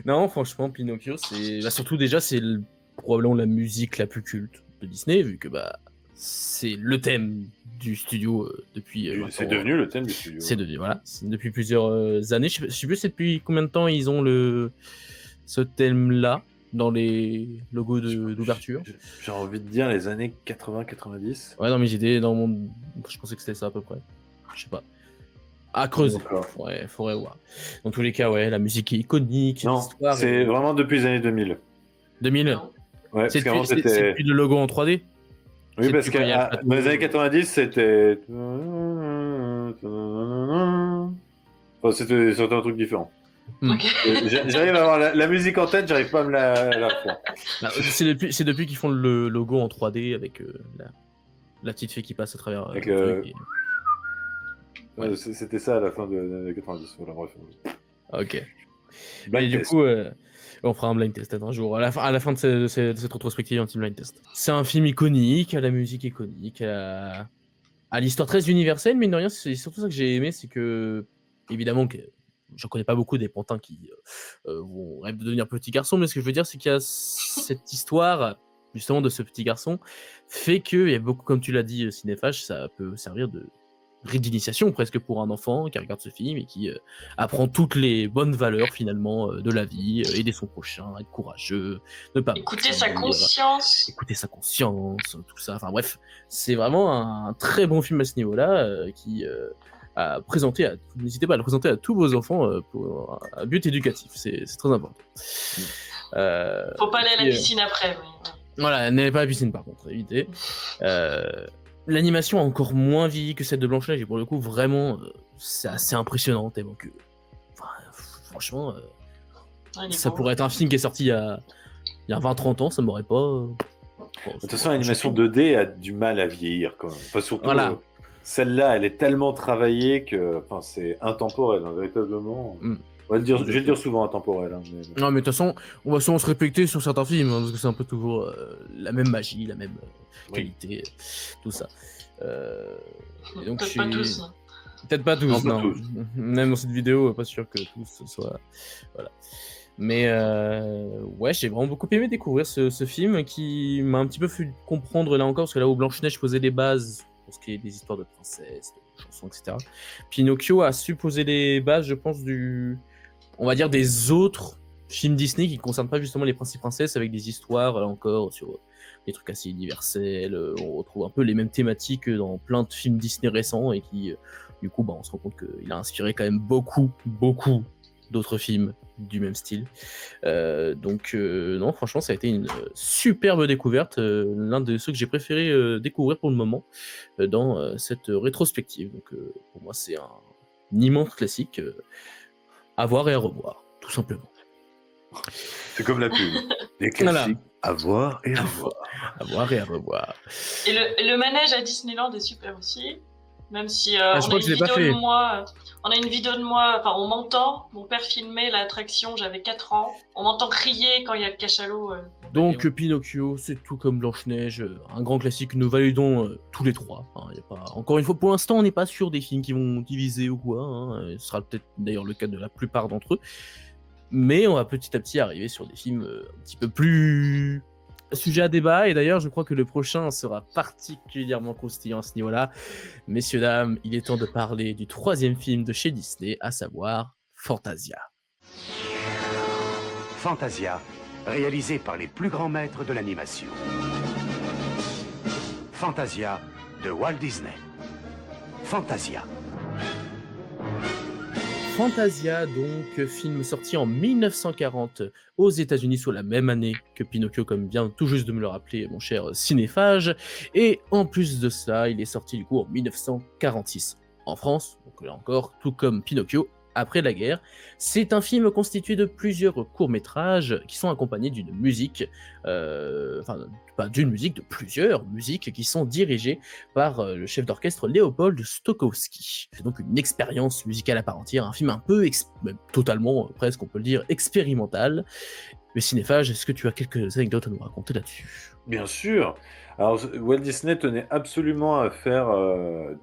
Non, franchement, Pinocchio, surtout déjà, c'est probablement la musique la plus culte de Disney, vu que c'est le thème du studio depuis... c'est devenu le thème du studio. C'est devenu, voilà. C'est depuis plusieurs années. Je sais plus depuis combien de temps ils ont ce thème-là dans les logos d'ouverture. J'ai envie de dire les années 80-90. Ouais, non, mais j'étais dans mon... Je pensais que c'était ça à peu près. Je sais pas. À creuser. Faudrait voir. Dans tous les cas, ouais, la musique est iconique. Non, c'est vraiment depuis les années 2000. 2000 Ouais, c'est depuis le logo en 3D. Oui, parce que dans les années 90, c'était... c'était un truc différent. Okay. J'arrive à avoir la musique en tête, j'arrive pas à me la faire. C'est depuis qu'ils font le logo en 3D avec la petite fille qui passe à travers... Avec Ouais. C'était ça à la fin de 90. Voilà, bref. Ok. Et du coup, on fera un blind test un jour. À la fin de cette rétrospective, un petit blind test. C'est un film iconique, à la musique iconique, à l'histoire très universelle, mais de rien, c'est surtout ça que j'ai aimé, c'est que, évidemment, j'en connais pas beaucoup des pantins qui vont rêver de devenir petit garçon, mais ce que je veux dire, c'est qu'il y a cette histoire, justement, de ce petit garçon, fait qu'il y a beaucoup, comme tu l'as dit, Cinéphage, ça peut servir de rite d'initiation presque pour un enfant qui regarde ce film et qui apprend toutes les bonnes valeurs finalement de la vie, aider son prochain, être courageux, ne pas écouter sa conscience, tout ça. Enfin bref, c'est vraiment un très bon film à ce niveau-là qui n'hésitez pas à le présenter à tous vos enfants pour un but éducatif. C'est très important. Faut pas aller à la piscine après. Mais... Voilà, n'allez pas à la piscine par contre, évitez. L'animation est encore moins vieillie que celle de Blanche-Neige et pour le coup vraiment c'est assez impressionnant tellement que franchement ça pourrait être un film qui est sorti il y a 20-30 ans, ça m'aurait pas... De toute façon l'animation 2D a du mal à vieillir quand même. Enfin, surtout celle-là elle est tellement travaillée que c'est intemporel véritablement. Je vais le dire souvent intemporel. Non mais de toute façon on va souvent se répéter sur certains films parce que c'est un peu toujours la même magie, la même qualité, tout ça. Et donc, pas tous. Peut-être pas tous, non. Même dans cette vidéo, pas sûr que tous ce soit... Voilà. Mais ouais, j'ai vraiment beaucoup aimé découvrir ce film qui m'a un petit peu fait comprendre là encore, parce que là où Blanche-Neige posait les bases pour ce qui est des histoires de princesses, de chansons, etc. Pinocchio a su poser les bases, je pense, on va dire, des autres films Disney qui ne concernent pas justement les princes et princesses, avec des histoires, là encore, sur des trucs assez universels. On retrouve un peu les mêmes thématiques dans plein de films Disney récents, et qui, du coup, on se rend compte qu'il a inspiré quand même beaucoup d'autres films du même style. Non, franchement, ça a été une superbe découverte, l'un de ceux que j'ai préféré découvrir pour le moment dans cette rétrospective. Donc, pour moi, c'est un immense classique à voir et à revoir, tout simplement. C'est comme la pub. Les classiques à voir et à revoir. À voir et à revoir. Et le manège à Disneyland est super aussi. Même si je crois que je l'ai pas fait. On a une vidéo de moi, enfin on m'entend, mon père filmait l'attraction, j'avais 4 ans, on m'entend crier quand il y a le cachalot. Donc Pinocchio, c'est tout comme Blanche-Neige, un grand classique, nous validons tous les trois. Y a pas... Encore une fois, pour l'instant, on n'est pas sûr des films qui vont diviser ou quoi, ce sera peut-être d'ailleurs le cas de la plupart d'entre eux, mais on va petit à petit arriver sur des films un petit peu plus... sujet à débat, et d'ailleurs je crois que le prochain sera particulièrement croustillant à ce niveau-là. Messieurs, dames, il est temps de parler du troisième film de chez Disney, à savoir Fantasia. Fantasia, réalisé par les plus grands maîtres de l'animation. Fantasia de Walt Disney. Fantasia. Fantasia, donc, film sorti en 1940 aux États-Unis, soit la même année que Pinocchio, comme vient tout juste de me le rappeler mon cher cinéphage. Et en plus de ça, il est sorti du coup en 1946 en France, donc là encore, tout comme Pinocchio, après la guerre. C'est un film constitué de plusieurs courts-métrages qui sont accompagnés d'une musique, pas d'une musique, de plusieurs musiques qui sont dirigées par le chef d'orchestre Léopold Stokowski. C'est donc une expérience musicale à part entière, un film un peu, même totalement, presque on peut le dire, expérimental. Mais cinéphage, est-ce que tu as quelques anecdotes à nous raconter là-dessus ? Bien sûr. Alors, Walt Disney tenait absolument à faire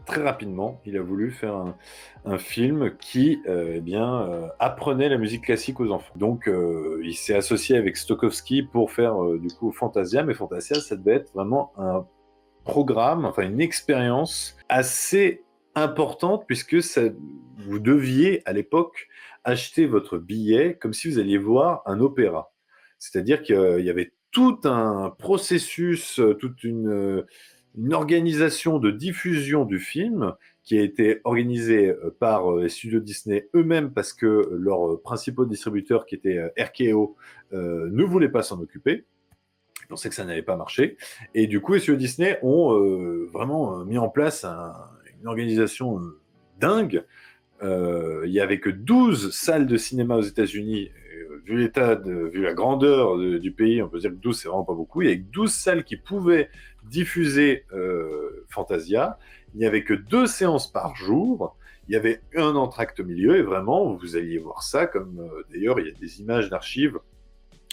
très rapidement. Il a voulu faire un film qui apprenait la musique classique aux enfants. Donc, il s'est associé avec Stokowski pour faire du coup Fantasia. Mais Fantasia, ça devait être vraiment un programme, enfin une expérience assez importante, puisque vous deviez à l'époque acheter votre billet comme si vous alliez voir un opéra. C'est-à-dire qu'il y avait tout un processus, toute une organisation de diffusion du film qui a été organisée par les studios Disney eux-mêmes, parce que leurs principaux distributeurs, qui étaient RKO, ne voulaient pas s'en occuper. Ils pensaient que ça n'allait pas marcher. Et du coup, les studios Disney ont vraiment mis en place une organisation dingue. Il n'y avait que 12 salles de cinéma aux États-Unis. Vu la grandeur du pays, on peut dire que 12, c'est vraiment pas beaucoup. Il y avait 12 salles qui pouvaient diffuser Fantasia. Il n'y avait que 2 séances par jour. Il y avait un entracte au milieu, et vraiment, vous alliez voir ça comme... d'ailleurs, il y a des images d'archives.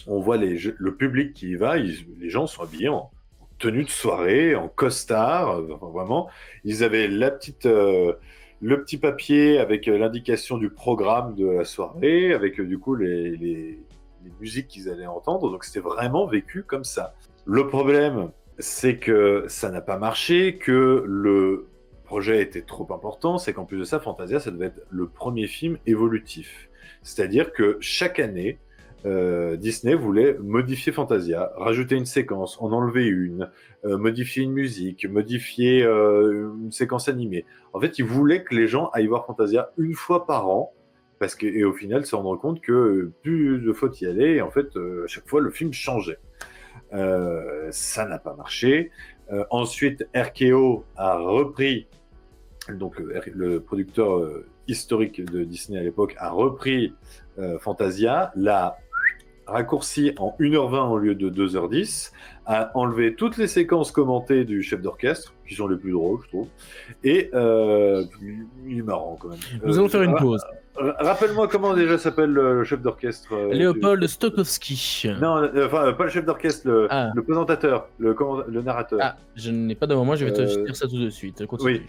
On voit le public qui y va. Les gens sont habillés en tenue de soirée, en costard. Vraiment, ils avaient le petit papier avec l'indication du programme de la soirée, avec du coup les musiques qu'ils allaient entendre. Donc c'était vraiment vécu comme ça. Le problème, c'est que ça n'a pas marché, que le projet était trop important. C'est qu'en plus de ça, Fantasia, ça devait être le premier film évolutif. C'est-à-dire que chaque année, Disney voulait modifier Fantasia, rajouter une séquence, en enlever une, modifier une musique, modifier une séquence animée. En fait, ils voulaient que les gens aillent voir Fantasia une fois par an, et au final, se rendre compte que plus de fois y aller, et en fait, à chaque fois, le film changeait. Ça n'a pas marché. Ensuite, RKO a repris, donc le producteur historique de Disney à l'époque, a repris Fantasia, l'a raccourci en 1h20 au lieu de 2h10, a enlevé toutes les séquences commentées du chef d'orchestre, qui sont les plus drôles, je trouve, et il est marrant quand même. Nous allons faire une pause. Rappelle-moi comment déjà s'appelle le chef d'orchestre. Léopold Stokowski. Non, pas le chef d'orchestre, le présentateur, le narrateur. Ah, je n'ai pas devant moi, je vais te dire ça tout de suite. Continue. Oui.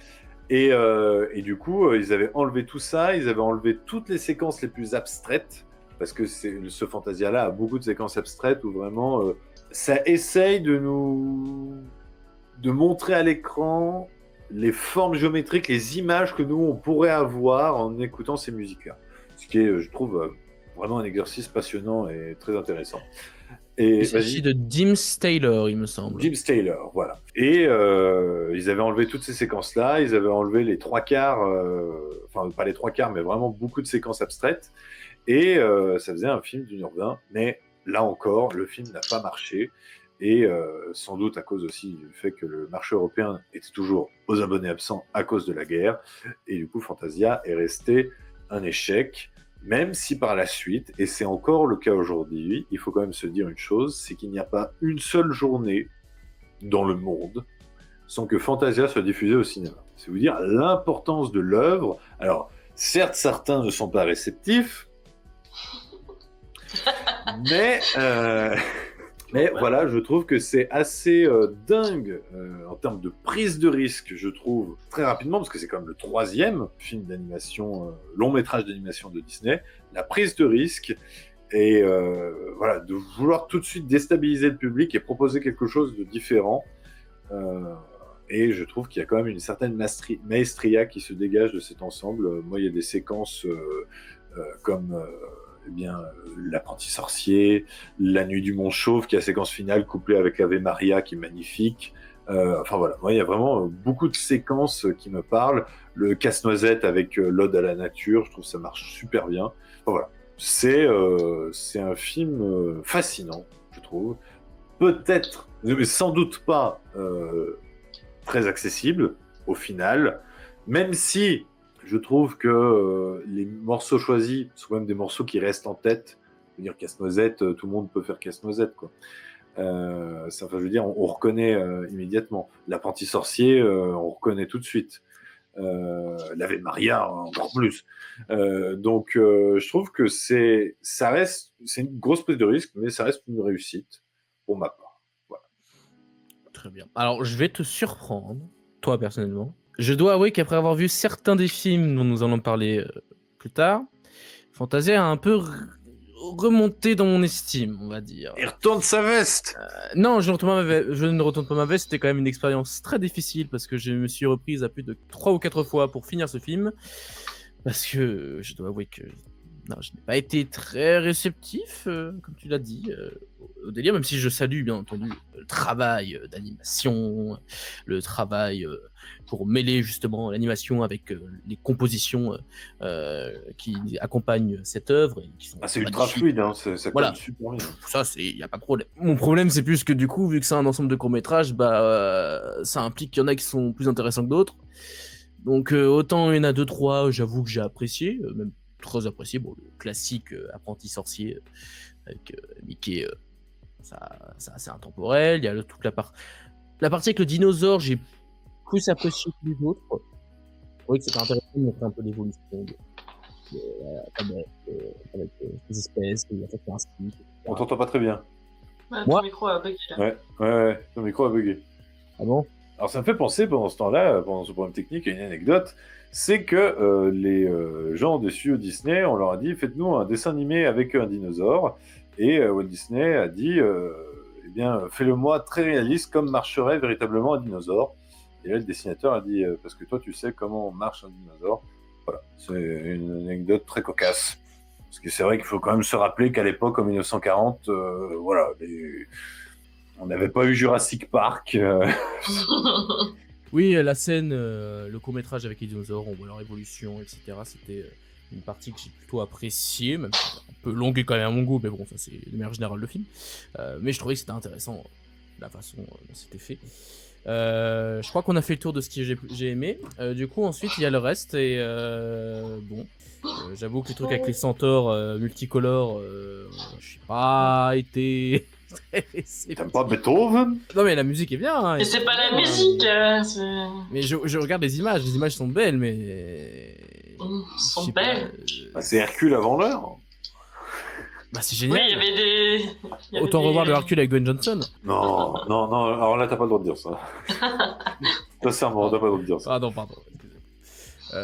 Et du coup, ils avaient enlevé tout ça, ils avaient enlevé toutes les séquences les plus abstraites, parce que ce Fantasia-là a beaucoup de séquences abstraites où vraiment ça essaye de montrer à l'écran les formes géométriques, les images que nous on pourrait avoir en écoutant ces musiques-là. Ce qui est, je trouve, vraiment un exercice passionnant et très intéressant. Et Il s'agit de James Taylor, il me semble. James Taylor, voilà. Et ils avaient enlevé toutes ces séquences-là, ils avaient enlevé les 3/4, enfin pas les 3/4, mais vraiment beaucoup de séquences abstraites. Et ça faisait un film d'1h20, mais là encore, le film n'a pas marché. Et sans doute à cause aussi du fait que le marché européen était toujours aux abonnés absents à cause de la guerre. Et du coup, Fantasia est resté un échec, même si par la suite, et c'est encore le cas aujourd'hui, il faut quand même se dire une chose, c'est qu'il n'y a pas une seule journée dans le monde sans que Fantasia soit diffusé au cinéma. C'est vous dire l'importance de l'œuvre. Alors, certes, certains ne sont pas réceptifs, mais voilà, je trouve que c'est assez dingue en termes de prise de risque, je trouve, très rapidement, parce que c'est quand même le 3e film d'animation, long métrage d'animation de Disney, la prise de risque, et voilà, de vouloir tout de suite déstabiliser le public et proposer quelque chose de différent. Et je trouve qu'il y a quand même une certaine maestria qui se dégage de cet ensemble. Moi, il y a des séquences comme... l'apprenti sorcier, la nuit du Mont Chauve, qui est la séquence finale couplée avec Ave Maria, qui est magnifique. Enfin voilà, moi il y a vraiment beaucoup de séquences qui me parlent. Le casse-noisette avec l'ode à la nature, je trouve que ça marche super bien. Enfin, voilà, c'est un film fascinant, je trouve. Peut-être, mais sans doute pas très accessible au final, même si je trouve que les morceaux choisis sont quand même des morceaux qui restent en tête. Je veux dire, Casse-Noisette, tout le monde peut faire Casse-Noisette, quoi. Enfin, je veux dire, on reconnaît immédiatement. L'apprenti sorcier, on reconnaît tout de suite. L'Ave Maria, encore plus. Donc, je trouve que c'est une grosse prise de risque, mais ça reste une réussite pour ma part. Voilà. Très bien. Alors, je vais te surprendre, toi personnellement. Je dois avouer qu'après avoir vu certains des films dont nous allons parler plus tard, Fantasia a un peu remonté dans mon estime, on va dire. Il retourne sa veste. Non, je ne retourne pas ma veste. C'était quand même une expérience très difficile parce que je me suis reprise à plus de 3 ou 4 fois pour finir ce film. Parce que je dois avouer que non, je n'ai pas été très réceptif, comme tu l'as dit, au délire, même si je salue bien entendu le travail d'animation, le travail pour mêler justement l'animation avec les compositions qui accompagnent cette œuvre. Et qui sont c'est ultra fluide, hein, ça voilà. super bien. Ça, il n'y a pas de problème. Mon problème, c'est plus que du coup, vu que c'est un ensemble de courts-métrages, ça implique qu'il y en a qui sont plus intéressants que d'autres. Donc autant il y en a 2-3, j'avoue que j'ai apprécié, même très apprécié. Bon, le classique apprenti sorcier avec Mickey, ça c'est intemporel. Il y a toute la partie avec le dinosaure, j'ai plus apprécié que les autres. Je trouvais que c'était intéressant de montrer un peu l'évolution avec les espèces, la fête ainsi. On t'entend pas très bien. Ouais, ton micro a bugué là. Ouais, ton micro a bugué. Ah bon? Alors ça me fait penser pendant ce temps-là, pendant ce problème technique, à une anecdote, c'est que les gens de studio Disney, on leur a dit faites-nous un dessin animé avec un dinosaure, et Walt Disney a dit eh bien fais-le-moi très réaliste comme marcherait véritablement un dinosaure. Et là le dessinateur a dit parce que toi tu sais comment marche un dinosaure. Voilà, c'est une anecdote très cocasse. Parce que c'est vrai qu'il faut quand même se rappeler qu'à l'époque, en 1940, voilà, on n'avait pas eu Jurassic Park. Oui, la scène, le court-métrage avec les dinosaures, on voit leur évolution, etc. C'était une partie que j'ai plutôt appréciée, même si c'est un peu longue et quand même à mon goût, mais bon, ça c'est de manière générale le film. Mais je trouvais que c'était intéressant, la façon dont c'était fait. Je crois qu'on a fait le tour de ce que j'ai aimé. Du coup, ensuite, il y a le reste, et bon... j'avoue que les trucs avec les centaures multicolores, je n'ai pas été très réceptif. T'aimes pas Beethoven? Non mais la musique est bien. Hein, mais c'est pas la musique. Mais je regarde les images sont belles, mais... Elles sont belles. C'est Hercule avant l'heure. Bah c'est génial. Oui, il y avait Autant revoir le Hercule avec Dwayne Johnson. Non, alors là t'as pas le droit de dire ça. Sincèrement, t'as pas le droit de dire ça. Pardon.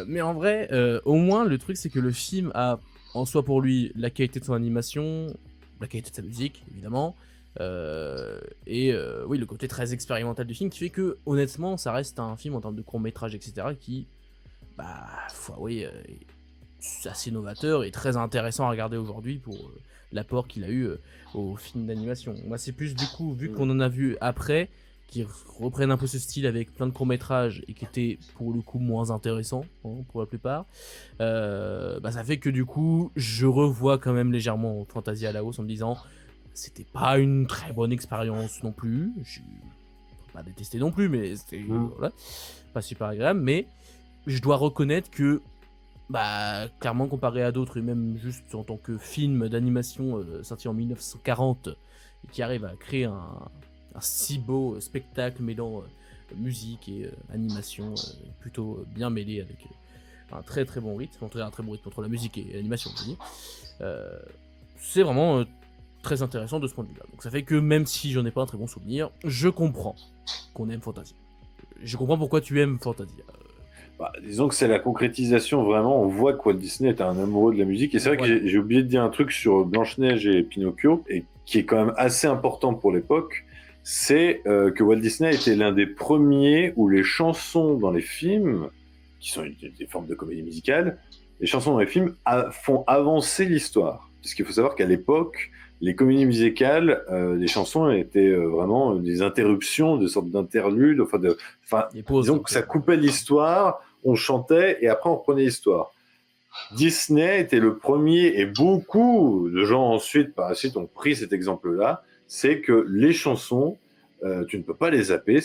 Mais en vrai, au moins, le truc, c'est que le film a, en soi pour lui, la qualité de son animation, la qualité de sa musique, évidemment, et oui, le côté très expérimental du film, qui fait que, honnêtement, ça reste un film en termes de court-métrage, etc., qui, faut avouer, c'est assez novateur et très intéressant à regarder aujourd'hui pour l'apport qu'il a eu au film d'animation. Moi, c'est plus du coup, vu qu'on en a vu après, qui reprennent un peu ce style avec plein de courts-métrages et qui étaient pour le coup moins intéressants pour la plupart, ça fait que du coup, je revois quand même légèrement Fantasia à la hausse en me disant c'était pas une très bonne expérience non plus. Je pas détesté non plus, mais c'était voilà, pas super agréable. Mais je dois reconnaître que clairement comparé à d'autres, et même juste en tant que film d'animation sorti en 1940 et qui arrive à créer un si beau spectacle mêlant musique et animation plutôt bien mêlé avec un très très bon rythme, un très bon rythme entre la musique et l'animation, je veux dire. C'est vraiment très intéressant de ce point de vue là. Donc ça fait que même si j'en ai pas un très bon souvenir, je comprends qu'on aime Fantasia. Je comprends pourquoi tu aimes Fantasia. Disons que c'est la concrétisation, vraiment, on voit que Walt Disney est un amoureux de la musique, et c'est vrai que j'ai oublié de dire un truc sur Blanche-Neige et Pinocchio, et qui est quand même assez important pour l'époque, c'est que Walt Disney était l'un des premiers où les chansons dans les films, qui sont des formes de comédie musicale, les chansons dans les films font avancer l'histoire. Puisqu'il faut savoir qu'à l'époque, les comédies musicales, les chansons étaient vraiment des interruptions, des sortes d'interludes, disons que ça coupait l'histoire, on chantait et après on reprenait l'histoire. Disney était le premier, et beaucoup de gens par la suite ont pris cet exemple-là, c'est que les chansons, tu ne peux pas les zapper,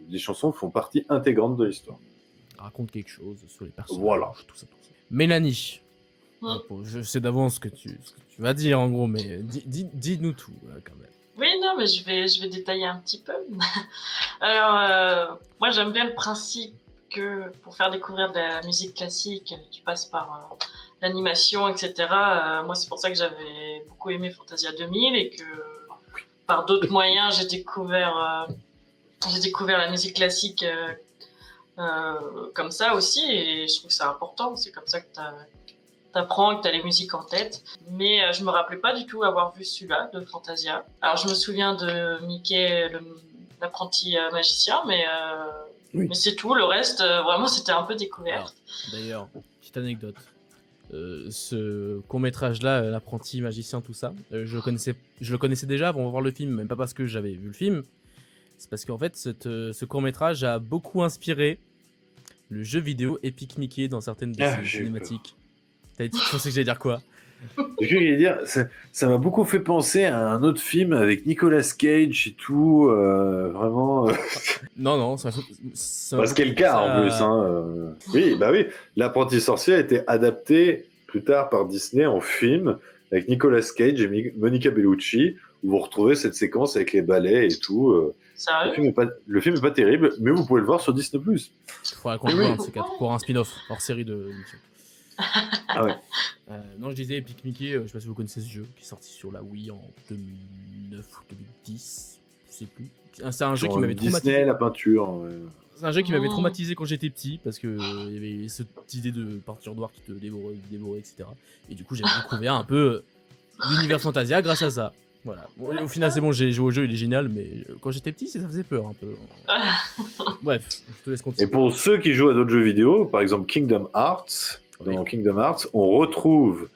les chansons font partie intégrante de l'histoire. Raconte quelque chose sur les personnages, voilà. Tout ça. Mélanie, je sais d'avance ce que tu vas dire en gros, mais dis-nous tout quand même. Oui, non, mais je vais détailler un petit peu. Alors, moi j'aime bien le principe que pour faire découvrir de la musique classique, tu passes par l'animation, etc. Moi, c'est pour ça que j'avais beaucoup aimé Fantasia 2000 et que par d'autres moyens, j'ai découvert la musique classique comme ça aussi, et je trouve que c'est important. C'est comme ça que t'apprends, que t'as les musiques en tête. Mais je me rappelais pas du tout avoir vu celui-là de Fantasia. Alors, je me souviens de Mickey, l'apprenti magicien, mais c'est tout. Le reste, vraiment, c'était un peu découverte. D'ailleurs, petite anecdote. Ce court-métrage-là, l'apprenti magicien, tout ça, je le connaissais déjà avant de voir le film, même pas parce que j'avais vu le film. C'est parce qu'en fait, ce court-métrage a beaucoup inspiré le jeu vidéo Epic Mickey dans certaines de ses cinématiques. Tu pensais que j'allais dire quoi? J'ai cru qu'il allait dire, ça m'a beaucoup fait penser à un autre film avec Nicolas Cage et tout, vraiment. Non, ça c'est le cas en plus. Oui, L'apprenti sorcier a été adapté plus tard par Disney en film avec Nicolas Cage et Monica Bellucci, où vous retrouvez cette séquence avec les ballets et tout. Le film est pas terrible, mais vous pouvez le voir sur Disney+. Il faudra qu'on le voit, c'est pour un spin-off hors série de l'émission. Ah ouais. Non, je disais Epic Mickey, je sais pas si vous connaissez ce jeu, qui est sorti sur la Wii en 2009 ou 2010, je sais plus. C'est un jeu qui m'avait traumatisé. Disney, la peinture. Ouais. C'est un jeu qui m'avait traumatisé quand j'étais petit, parce que il y avait cette idée de peinture noire qui te dévorait, etc. Et du coup, j'avais découvert un peu l'univers Fantasia grâce à ça. Voilà. Bon, au final, c'est bon, j'ai joué au jeu, il est génial, mais quand j'étais petit, ça faisait peur un peu. Bref, je te laisse continuer. Et pour ceux qui jouent à d'autres jeux vidéo, par exemple Kingdom Hearts, dans Kingdom Hearts, on retrouve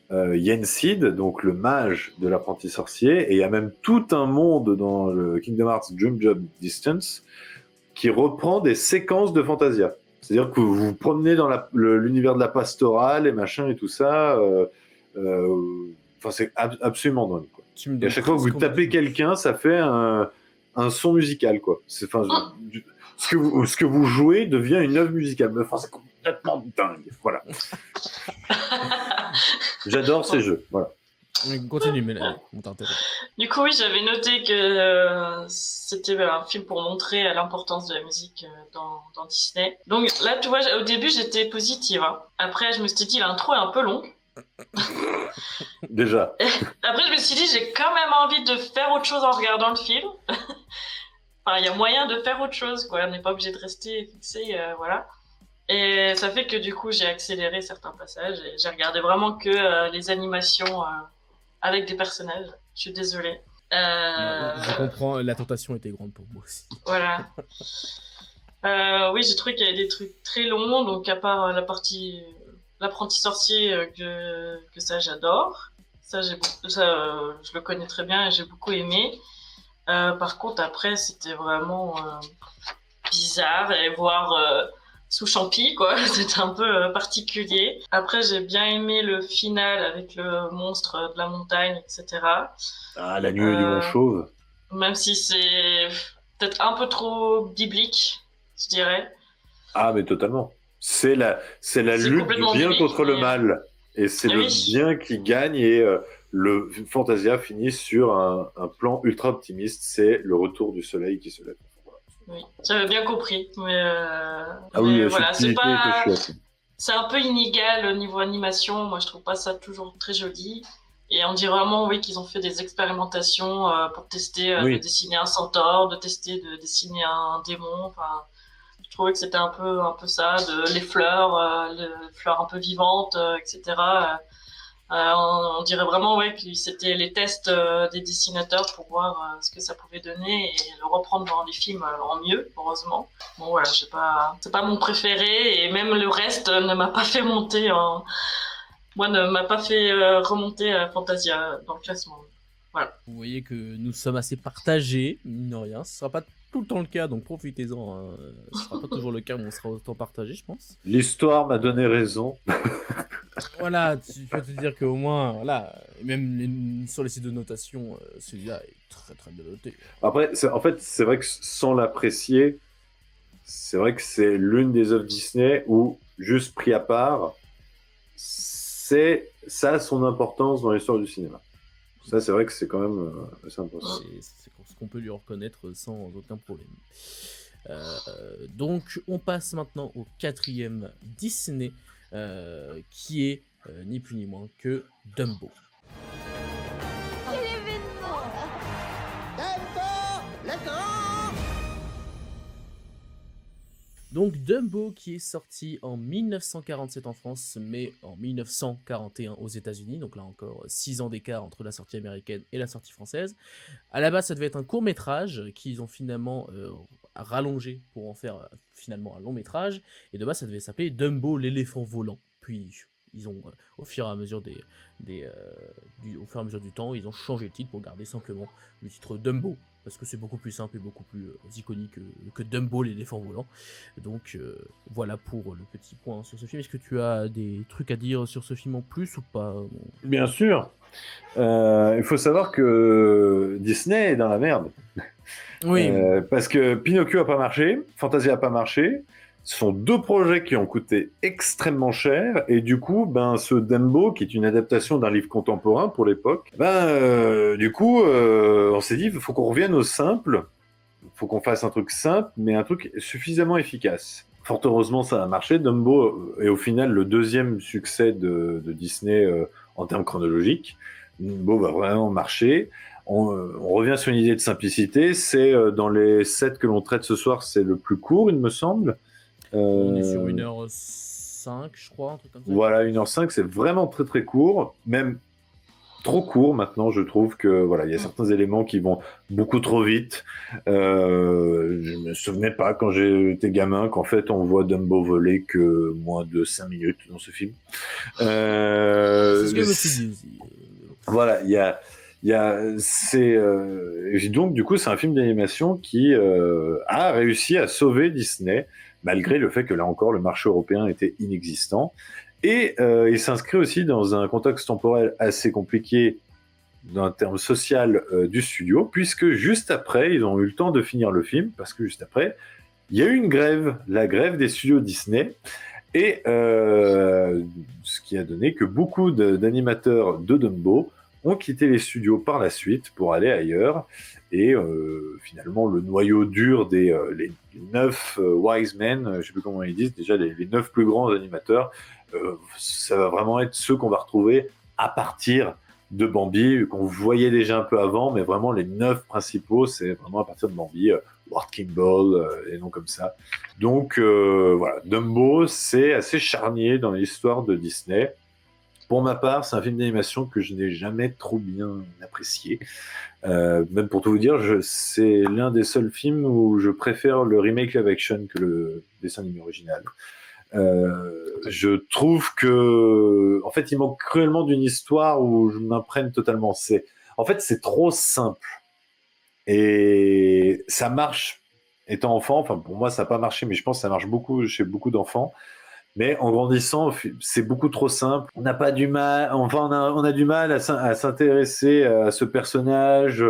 Yensid, donc le mage de l'apprenti sorcier, et il y a même tout un monde dans le Kingdom Hearts Dream Job Distance qui reprend des séquences de Fantasia. C'est-à-dire que vous vous promenez dans l'univers de la pastorale et machin et tout ça. C'est absolument dingue, quoi. Et à chaque fois que vous tapez quelqu'un, ça fait un son musical, quoi. Ce que vous jouez devient une œuvre musicale. C'est complètement dingue. Voilà. J'adore ces jeux. Voilà. Continue, Mélanie. Du coup, oui, j'avais noté que c'était un film pour montrer l'importance de la musique dans Disney. Donc là, tu vois, au début, j'étais positive. Après, je me suis dit, l'intro est un peu longue. Déjà. Après, je me suis dit, j'ai quand même envie de faire autre chose en regardant le film. Enfin, il y a moyen de faire autre chose, quoi. On n'est pas obligé de rester fixé, voilà. Et ça fait que du coup, j'ai accéléré certains passages et j'ai regardé vraiment que les animations avec des personnages. Je suis désolée. Je comprends, la tentation était grande pour moi aussi. Voilà. Oui, j'ai trouvé qu'il y avait des trucs très longs, donc à part la partie l'apprenti sorcier, que ça j'adore. Ça, je le connais très bien et j'ai beaucoup aimé. Par contre, après, c'était vraiment bizarre et voire sous champi, quoi. C'était un peu particulier. Après, j'ai bien aimé le final avec le monstre de la montagne, etc. Ah, la nuée du Mont Chauve. Même si c'est peut-être un peu trop biblique, je dirais. Ah, mais totalement. C'est la lutte du bien biblique, contre le mal. Et c'est le bien qui gagne et le Fantasia finit sur un plan ultra optimiste. C'est le retour du soleil qui se lève. Oui, j'avais bien compris. Mais oui, voilà, c'est un peu inégal au niveau animation. Moi, je trouve pas ça toujours très joli. Et on dit vraiment, oui, qu'ils ont fait des expérimentations pour tester de dessiner un centaure, de tester de dessiner un démon. Enfin, je trouvais que c'était un peu ça, les fleurs un peu vivantes, etc. On dirait vraiment que c'était les tests des dessinateurs pour voir ce que ça pouvait donner et le reprendre dans les films en mieux, heureusement. Bon voilà, c'est pas mon préféré et même le reste ne m'a pas fait monter ne m'a pas fait remonter à Fantasia dans le classement. Voilà. Vous voyez que nous sommes assez partagés, mine de rien. Ce sera pas tout le temps le cas, donc profitez-en. Hein. Ce sera pas toujours le cas, mais on sera autant partagé, je pense. L'histoire m'a donné raison. Voilà, tu peux te dire qu'au moins, voilà, même sur les sites de notation, celui-là est très très bien noté. Après, c'est vrai que sans l'apprécier, c'est vrai que c'est l'une des œuvres Disney où, juste pris à part, ça a son importance dans l'histoire du cinéma. Ça, c'est vrai que c'est quand même assez important. C'est ce qu'on peut lui reconnaître sans aucun problème. Donc, on passe maintenant au 4e Disney, qui est ni plus ni moins que Dumbo. Quel événement! Dumbo, le grand! Donc Dumbo qui est sorti en 1947 en France, mais en 1941 aux États-Unis. Donc là encore 6 ans d'écart entre la sortie américaine et la sortie française. À la base, ça devait être un court-métrage qu'ils ont finalement rallongé pour en faire finalement un long-métrage. Et de base, ça devait s'appeler Dumbo l'éléphant volant. Puis ils ont, au fur et à mesure au fur et à mesure du temps, ils ont changé le titre pour garder simplement le titre Dumbo. Parce que c'est beaucoup plus simple et beaucoup plus iconique que Dumbo l'éléphant volant. Donc voilà pour le petit point sur ce film. Est-ce que tu as des trucs à dire sur ce film en plus ou pas? Bien sûr. Il faut savoir que Disney est dans la merde. Oui. Parce que Pinocchio a pas marché, Fantasia a pas marché. Ce sont 2 projets qui ont coûté extrêmement cher et du coup, ce Dumbo, qui est une adaptation d'un livre contemporain pour l'époque, du coup, on s'est dit, il faut qu'on revienne au simple, il faut qu'on fasse un truc simple, mais un truc suffisamment efficace. Fort heureusement, ça a marché. Dumbo est au final le 2e succès de Disney en termes chronologiques. Dumbo va vraiment marcher. On revient sur une idée de simplicité. C'est dans les 7 que l'on traite ce soir, c'est le plus court, il me semble. On est sur 1h05, je crois, un truc comme ça. Voilà, 1h05, c'est vraiment très très court, même trop court maintenant, je trouve que voilà, il y a certains éléments qui vont beaucoup trop vite. Je me souvenais pas quand j'étais gamin qu'en fait on voit Dumbo voler que moins de 5 minutes dans ce film. C'est ce que je me suis dit aussi. Voilà, donc du coup c'est un film d'animation qui a réussi à sauver Disney malgré le fait que là encore le marché européen était inexistant et il s'inscrit aussi dans un contexte temporel assez compliqué d'un terme social du studio puisque juste après ils ont eu le temps de finir le film parce que juste après il y a eu une grève, la grève des studios Disney et ce qui a donné que beaucoup d'animateurs de Dumbo ont quitté les studios par la suite pour aller ailleurs. Et finalement, le noyau dur les 9 wise men, je ne sais plus comment ils disent, déjà les 9 plus grands animateurs, ça va vraiment être ceux qu'on va retrouver à partir de Bambi, qu'on voyait déjà un peu avant, mais vraiment les 9 principaux, c'est vraiment à partir de Bambi, Ward Kimball, et noms comme ça. Donc voilà, Dumbo, c'est assez charnier dans l'histoire de Disney. Pour ma part, c'est un film d'animation que je n'ai jamais trop bien apprécié. Même pour tout vous dire, c'est l'un des seuls films où je préfère le remake live action que le dessin animé original. Je trouve que, en fait, il manque cruellement d'une histoire où je m'imprègne totalement. En fait, c'est trop simple. Et ça marche étant enfant. Enfin, pour moi, ça n'a pas marché, mais je pense que ça marche beaucoup chez beaucoup d'enfants. Mais en grandissant, c'est beaucoup trop simple. On n'a pas du mal, enfin, on a du mal à s'intéresser à ce personnage.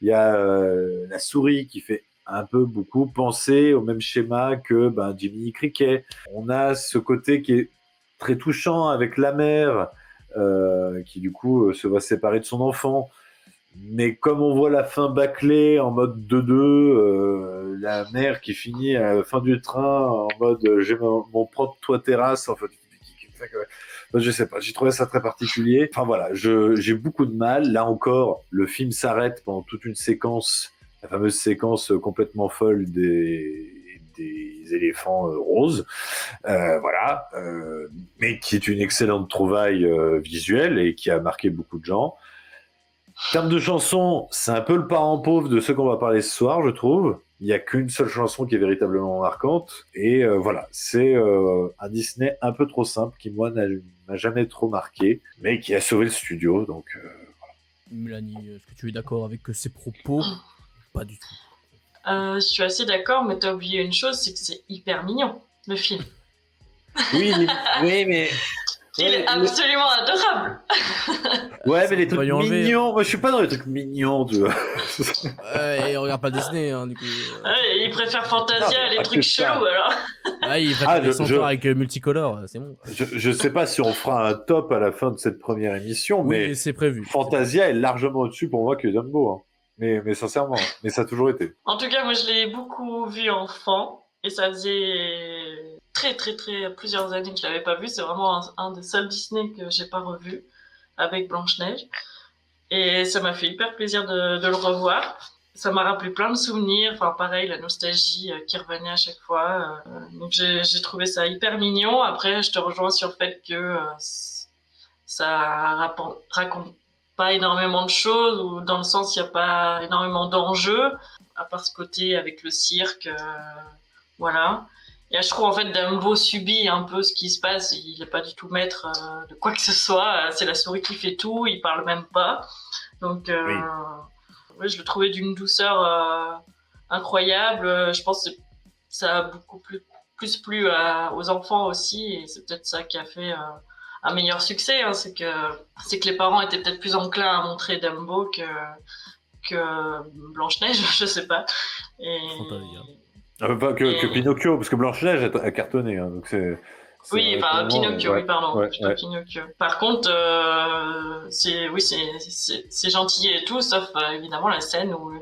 Il y a la souris qui fait un peu beaucoup penser au même schéma que Jiminy Cricket. On a ce côté qui est très touchant avec la mère qui du coup se va séparer de son enfant. Mais comme on voit la fin bâclée en mode 2-2, la mère qui finit à la fin du train en mode j'ai mon propre toit terrasse, en fait, je sais pas, j'ai trouvé ça très particulier. Enfin voilà, j'ai beaucoup de mal. Là encore, le film s'arrête pendant toute une séquence, la fameuse séquence complètement folle des éléphants roses, voilà, mais qui est une excellente trouvaille visuelle et qui a marqué beaucoup de gens. En termes de chansons, c'est un peu le parent pauvre de ce qu'on va parler ce soir, je trouve. Il n'y a qu'une seule chanson qui est véritablement marquante. Et voilà, c'est un Disney un peu trop simple qui, moi, m'a jamais trop marqué, mais qui a sauvé le studio. Donc, voilà. Mélanie, est-ce que tu es d'accord avec ces propos? Pas du tout. Je suis assez d'accord, mais t'as oublié une chose, c'est que c'est hyper mignon, le film. Oui, mais... Il est absolument adorable. Ouais, mais les trucs mignons, moi je suis pas dans les trucs mignons, tu vois. Et on regarde pas Disney, hein, du coup. Ouais, il préfère Fantasia et les trucs chelous, alors. Ah, il préfère les centaures avec multicolore, c'est bon. Je sais pas si on fera un top à la fin de cette première émission, oui, mais c'est prévu. Fantasia est largement au-dessus pour moi que Dumbo. Hein. Mais sincèrement, mais ça a toujours été. En tout cas, moi je l'ai beaucoup vu enfant, et ça faisait très plusieurs années que je l'avais pas vu. C'est vraiment un des seuls Disney que j'ai pas revu avec Blanche-Neige, et ça m'a fait hyper plaisir de le revoir. Ça m'a rappelé plein de souvenirs, enfin pareil, la nostalgie qui revenait à chaque fois, donc j'ai trouvé ça hyper mignon. Après, je te rejoins sur le fait que ça raconte pas énormément de choses, ou dans le sens il y a pas énormément d'enjeux à part ce côté avec le cirque, voilà. Et je trouve en fait Dumbo subit un peu ce qui se passe. Il n'est pas du tout maître de quoi que ce soit. C'est la souris qui fait tout. Il parle même pas. Donc, oui, je le trouvais d'une douceur incroyable. Je pense que ça a beaucoup plus plu aux enfants aussi. Et c'est peut-être ça qui a fait un meilleur succès. Hein. C'est que les parents étaient peut-être plus enclins à montrer Dumbo que Blanche-Neige, je sais pas. Et... Pas que Pinocchio, parce que Blanche-Neige a cartonné. Hein, donc oui, enfin Pinocchio, oui, pardon. Ouais. Pinocchio. Par contre, c'est gentil et tout, sauf évidemment la scène où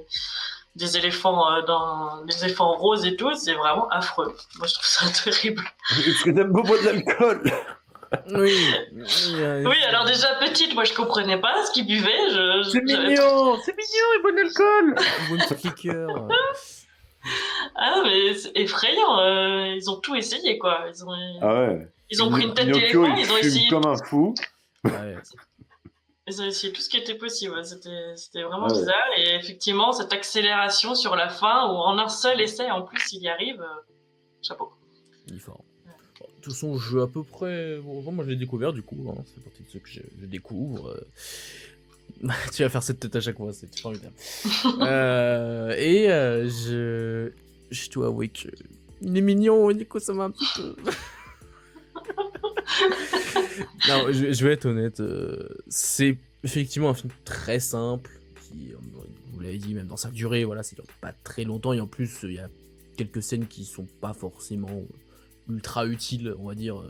des éléphants des éléphants roses et tout, c'est vraiment affreux. Moi, je trouve ça terrible. Parce que Dumbo boit de l'alcool. Oui. Oui, alors déjà petite, moi je comprenais pas ce qu'il buvait. C'est mignon, il boit de l'alcool. Bon petit liqueur. Ah non, mais c'est effrayant. Ils ont tout essayé, quoi. Ils ont pris une tête d'éléphant, ils ont essayé comme un fou. Ouais. Ils ont essayé tout ce qui était possible. C'était vraiment bizarre. Et effectivement, cette accélération sur la fin, où en un seul essai, en plus, il y arrive. Chapeau. Il est fort. Bon, de toute façon, je à peu près. Bon, moi, je l'ai découvert du coup. Hein. C'est partie de ceux que je découvre. Tu vas faire cette tête à chaque fois, c'est formidable. Je dois avouer que il est mignon, Nico, ça m'a un petit peu. Non, je vais être honnête. C'est effectivement un film très simple qui, vous l'avez dit, même dans sa durée, voilà, ça dure pas très longtemps, et en plus, il y a quelques scènes qui sont pas forcément ultra utiles, on va dire,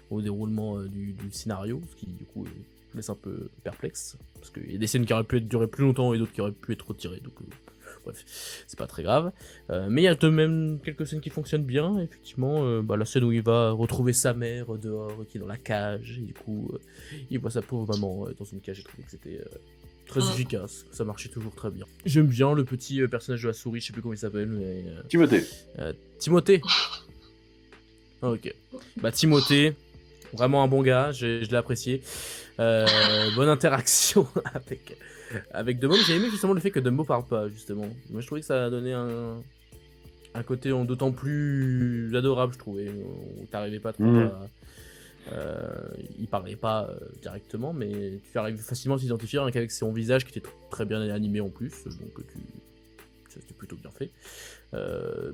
au déroulement du scénario, ce qui du coup laisse un peu perplexe, parce qu'il y a des scènes qui auraient pu durer plus longtemps et d'autres qui auraient pu être retirées, donc bref, c'est pas très grave. Mais il y a de même quelques scènes qui fonctionnent bien, effectivement, la scène où il va retrouver sa mère dehors, qui est dans la cage, et du coup, il voit sa pauvre maman dans une cage, j'ai trouvé que c'était très efficace, ça marchait toujours très bien. J'aime bien le petit personnage de la souris, je sais plus comment il s'appelle, mais... Timothée. Ah, ok. Timothée, vraiment un bon gars, je l'ai apprécié. Bonne interaction avec Dumbo. J'ai aimé justement le fait que Dumbo parle pas, justement. Moi, je trouvais que ça a donné Un côté d'autant plus adorable, je trouvais, où t'arrivais pas trop il parlait pas directement, mais tu arrives facilement à t'identifier rien qu'avec son visage qui était très bien animé en plus, donc ça c'était plutôt bien fait.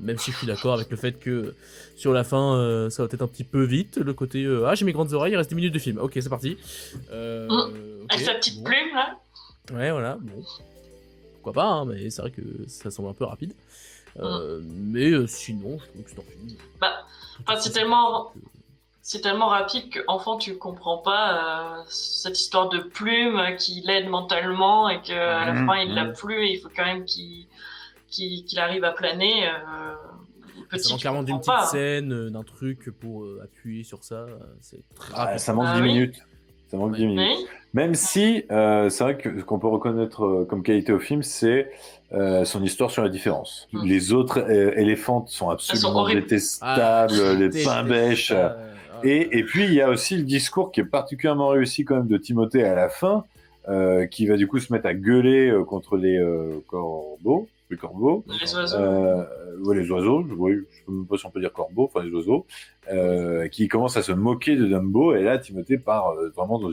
Même si je suis d'accord avec le fait que sur la fin ça va être un petit peu vite, le côté ah j'ai mes grandes oreilles, il reste 10 minutes de film, ok c'est parti. Avec sa petite plume là. Ouais voilà, bon. Pourquoi pas, hein, mais c'est vrai que ça semble un peu rapide. Mais sinon, je trouve que c'est un film. C'est tellement rapide qu'enfant tu comprends pas cette histoire de plume qui l'aide mentalement et qu'à la fin il l'a plus et il faut quand même qu'il arrive à planer. Ça manque clairement d'une petite scène, d'un truc pour appuyer sur ça. C'est très rapide. Ça manque 10 minutes. Ça manque 10 minutes. Oui. Même si c'est vrai que ce qu'on peut reconnaître comme qualité au film, c'est son histoire sur la différence. Les autres éléphantes sont absolument détestables, les pains bêches. Et puis il y a aussi le discours qui est particulièrement réussi quand même de Timothée à la fin, qui va du coup se mettre à gueuler contre les corbeaux. Les corbeaux. Les oiseaux. Les oiseaux, oui, je ne sais même pas si on peut dire corbeaux, enfin les oiseaux, qui commencent à se moquer de Dumbo, et là Timothée part vraiment dans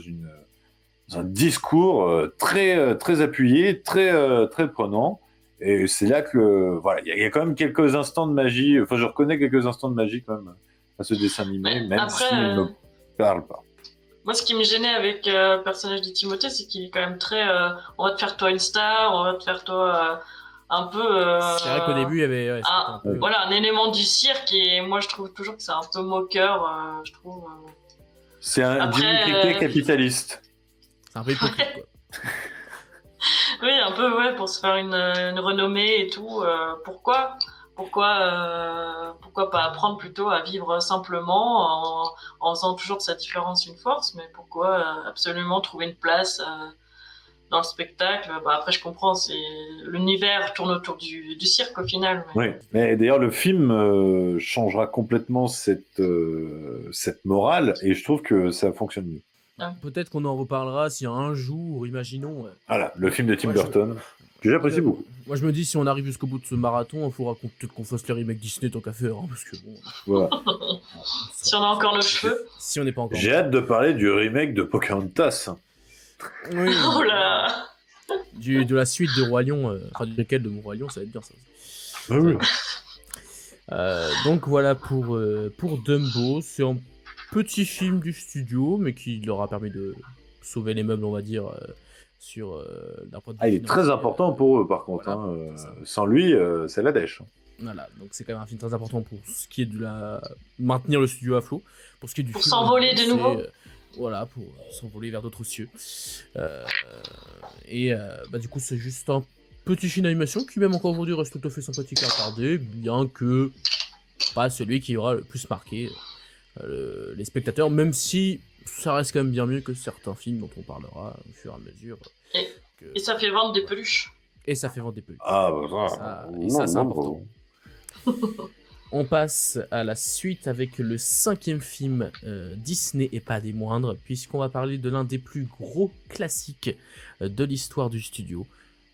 un discours très appuyé, très prenant, et c'est là que, voilà, il y a quand même quelques instants de magie, enfin je reconnais quelques instants de magie quand même à ce dessin animé, même après, s'il ne me parle pas. Moi, ce qui me gênait avec le personnage de Timothée, c'est qu'il est quand même très on va te faire toi une star, on va te faire toi un peu. C'est vrai qu'au début, il y avait un élément du cirque, et moi je trouve toujours que c'est un peu moqueur. Je trouve. C'est un Jimmy capitaliste. C'est un peu hypocrite, quoi. Oui, un peu, ouais, pour se faire une renommée et tout. Pourquoi pas apprendre plutôt à vivre simplement en faisant toujours de sa différence une force, mais pourquoi absolument trouver une place dans le spectacle. Après, je comprends, l'univers tourne autour du cirque au final. Oui, mais d'ailleurs, le film changera complètement cette morale, et je trouve que ça fonctionne mieux. Peut-être qu'on en reparlera si un jour, imaginons... Voilà, le film de Tim Burton, que j'apprécie beaucoup. Moi, je me dis, si on arrive jusqu'au bout de ce marathon, il faudra peut-être qu'on fasse le remake Disney tant qu'à faire, hein, parce que bon... Voilà. Si on a encore nos cheveux. Si on n'est pas encore... J'ai hâte de parler du remake de Pocahontas. Oui, oh là de la suite de Roi Lion, enfin de laquelle de mon Roi Lion, ça va être bien ça. Ah oui. Donc voilà pour Dumbo, c'est un petit film du studio, mais qui leur a permis de sauver les meubles, on va dire, sur d'un point de vue il est très important pour eux, par contre. Voilà, sans lui, c'est la dèche. Voilà, donc c'est quand même un film très important pour ce qui est de maintenir le studio à flot. Pour ce qui est du pour s'envoler de nouveau. Voilà, pour s'envoler vers d'autres cieux. Du coup, c'est juste un petit film d'animation qui, même encore aujourd'hui, reste tout à fait sympathique à regarder, bien que pas celui qui aura le plus marqué les spectateurs, même si ça reste quand même bien mieux que certains films dont on parlera au fur et à mesure. Et ça fait vendre des peluches. Et ça fait vendre des peluches. Ah, bah ça c'est important. On passe à la suite avec le 5e film Disney, et pas des moindres, puisqu'on va parler de l'un des plus gros classiques de l'histoire du studio.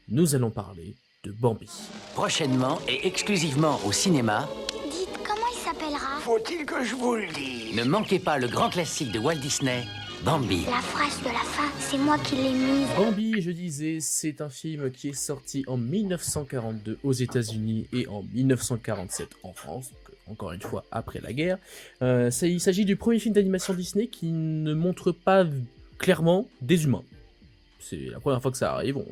Nous allons parler de Bambi. Prochainement et exclusivement au cinéma. Dites, comment il s'appellera? Faut-il que je vous le dise? Ne manquez pas le grand classique de Walt Disney, Bambi. La phrase de la fin, c'est moi qui l'ai mise. Bambi, je disais, c'est un film qui est sorti en 1942 aux États-Unis et en 1947 en France, donc encore une fois après la guerre. Il s'agit du premier film d'animation Disney qui ne montre pas clairement des humains. C'est la première fois que ça arrive, on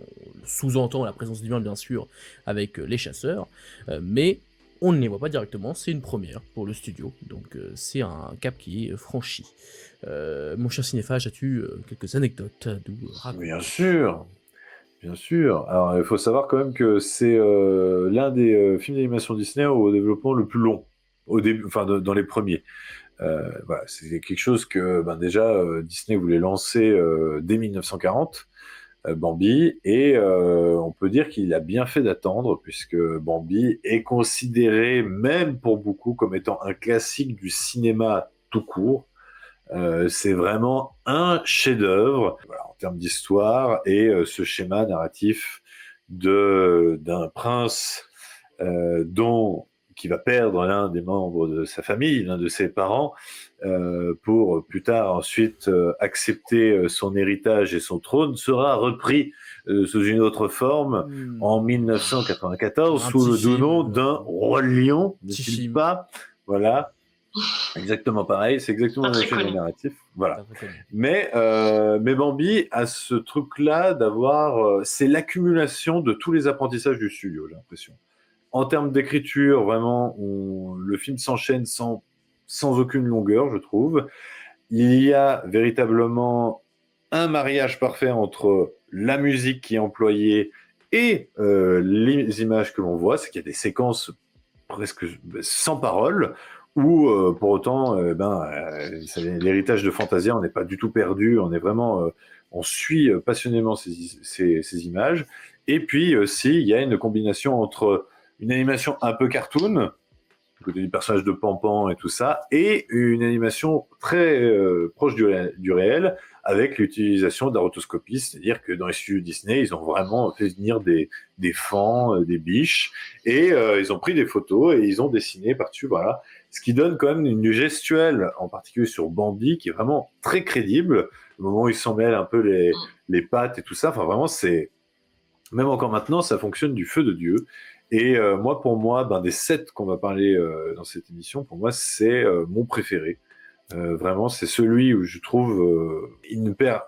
sous-entend la présence d'humains bien sûr avec les chasseurs, mais on ne les voit pas directement, c'est une première pour le studio, donc c'est un cap qui est franchi. Mon cher cinéphage, as-tu quelques anecdotes à nous raconter? Bien sûr. Alors il faut savoir quand même que c'est l'un des films d'animation Disney au développement le plus long, au début, enfin dans les premiers. Voilà, c'est quelque chose que déjà Disney voulait lancer dès 1940. Bambi, et on peut dire qu'il a bien fait d'attendre, puisque Bambi est considéré, même pour beaucoup, comme étant un classique du cinéma tout court. C'est vraiment un chef-d'œuvre en termes d'histoire, et ce schéma narratif d'un prince dont qui va perdre l'un des membres de sa famille, l'un de ses parents, pour plus tard ensuite accepter son héritage et son trône, sera repris sous une autre forme en 1994 sous le doux nom d'un roi lion, n'est-il pas? Voilà. Exactement pareil, c'est exactement le même narratif. Voilà. Mais Bambi a ce truc-là d'avoir, c'est l'accumulation de tous les apprentissages du studio, j'ai l'impression. En termes d'écriture, vraiment, le film s'enchaîne sans aucune longueur, je trouve. Il y a véritablement un mariage parfait entre la musique qui est employée et les images que l'on voit. C'est qu'il y a des séquences presque sans paroles, où pour autant, l'héritage de Fantasia, on n'est pas du tout perdu, on est vraiment, on suit passionnément ces images. Et puis aussi, il y a une combination entre une animation un peu cartoon, du côté du personnage de Pan-Pan et tout ça, et une animation très proche du réel, avec l'utilisation de la rotoscopie, c'est-à-dire que dans les studios Disney, ils ont vraiment fait venir des fans, des biches, et ils ont pris des photos et ils ont dessiné par-dessus, voilà. Ce qui donne quand même une gestuelle, en particulier sur Bambi, qui est vraiment très crédible, au moment où il s'en mêle un peu les pattes et tout ça, enfin vraiment, c'est... Même encore maintenant, ça fonctionne du feu de Dieu. Et pour moi, des 7 qu'on va parler dans cette émission, pour moi, c'est mon préféré. Vraiment, c'est celui où je trouve il ne perd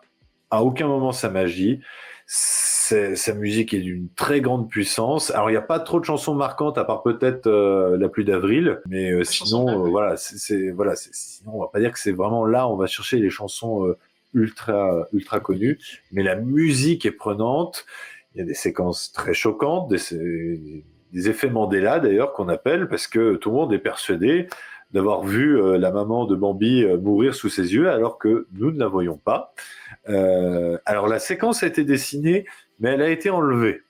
à aucun moment sa magie. Sa musique est d'une très grande puissance. Alors, il n'y a pas trop de chansons marquantes, à part peut-être La pluie d'avril, mais sinon, sinon, on va pas dire que c'est vraiment là, on va chercher les chansons ultra connues, mais la musique est prenante. Il y a des séquences très choquantes, des effets Mandela d'ailleurs qu'on appelle, parce que tout le monde est persuadé d'avoir vu la maman de Bambi mourir sous ses yeux, alors que nous ne la voyons pas. Alors la séquence a été dessinée, mais elle a été enlevée.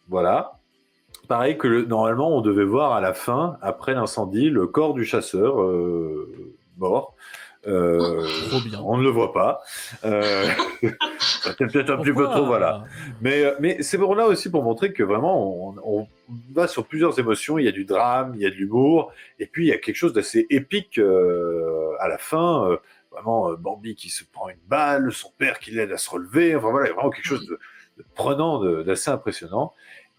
Voilà. Pareil que normalement on devait voir à la fin, après l'incendie, le corps du chasseur mort. Trop bien. On ne le voit pas. C'était peut-être un petit peu trop, voilà. Mais c'est pour là aussi pour montrer que vraiment on va sur plusieurs émotions. Il y a du drame, il y a de l'humour, et puis il y a quelque chose d'assez épique à la fin. Vraiment Bambi qui se prend une balle, son père qui l'aide à se relever. Enfin voilà, il y a vraiment quelque chose de prenant, d'assez impressionnant.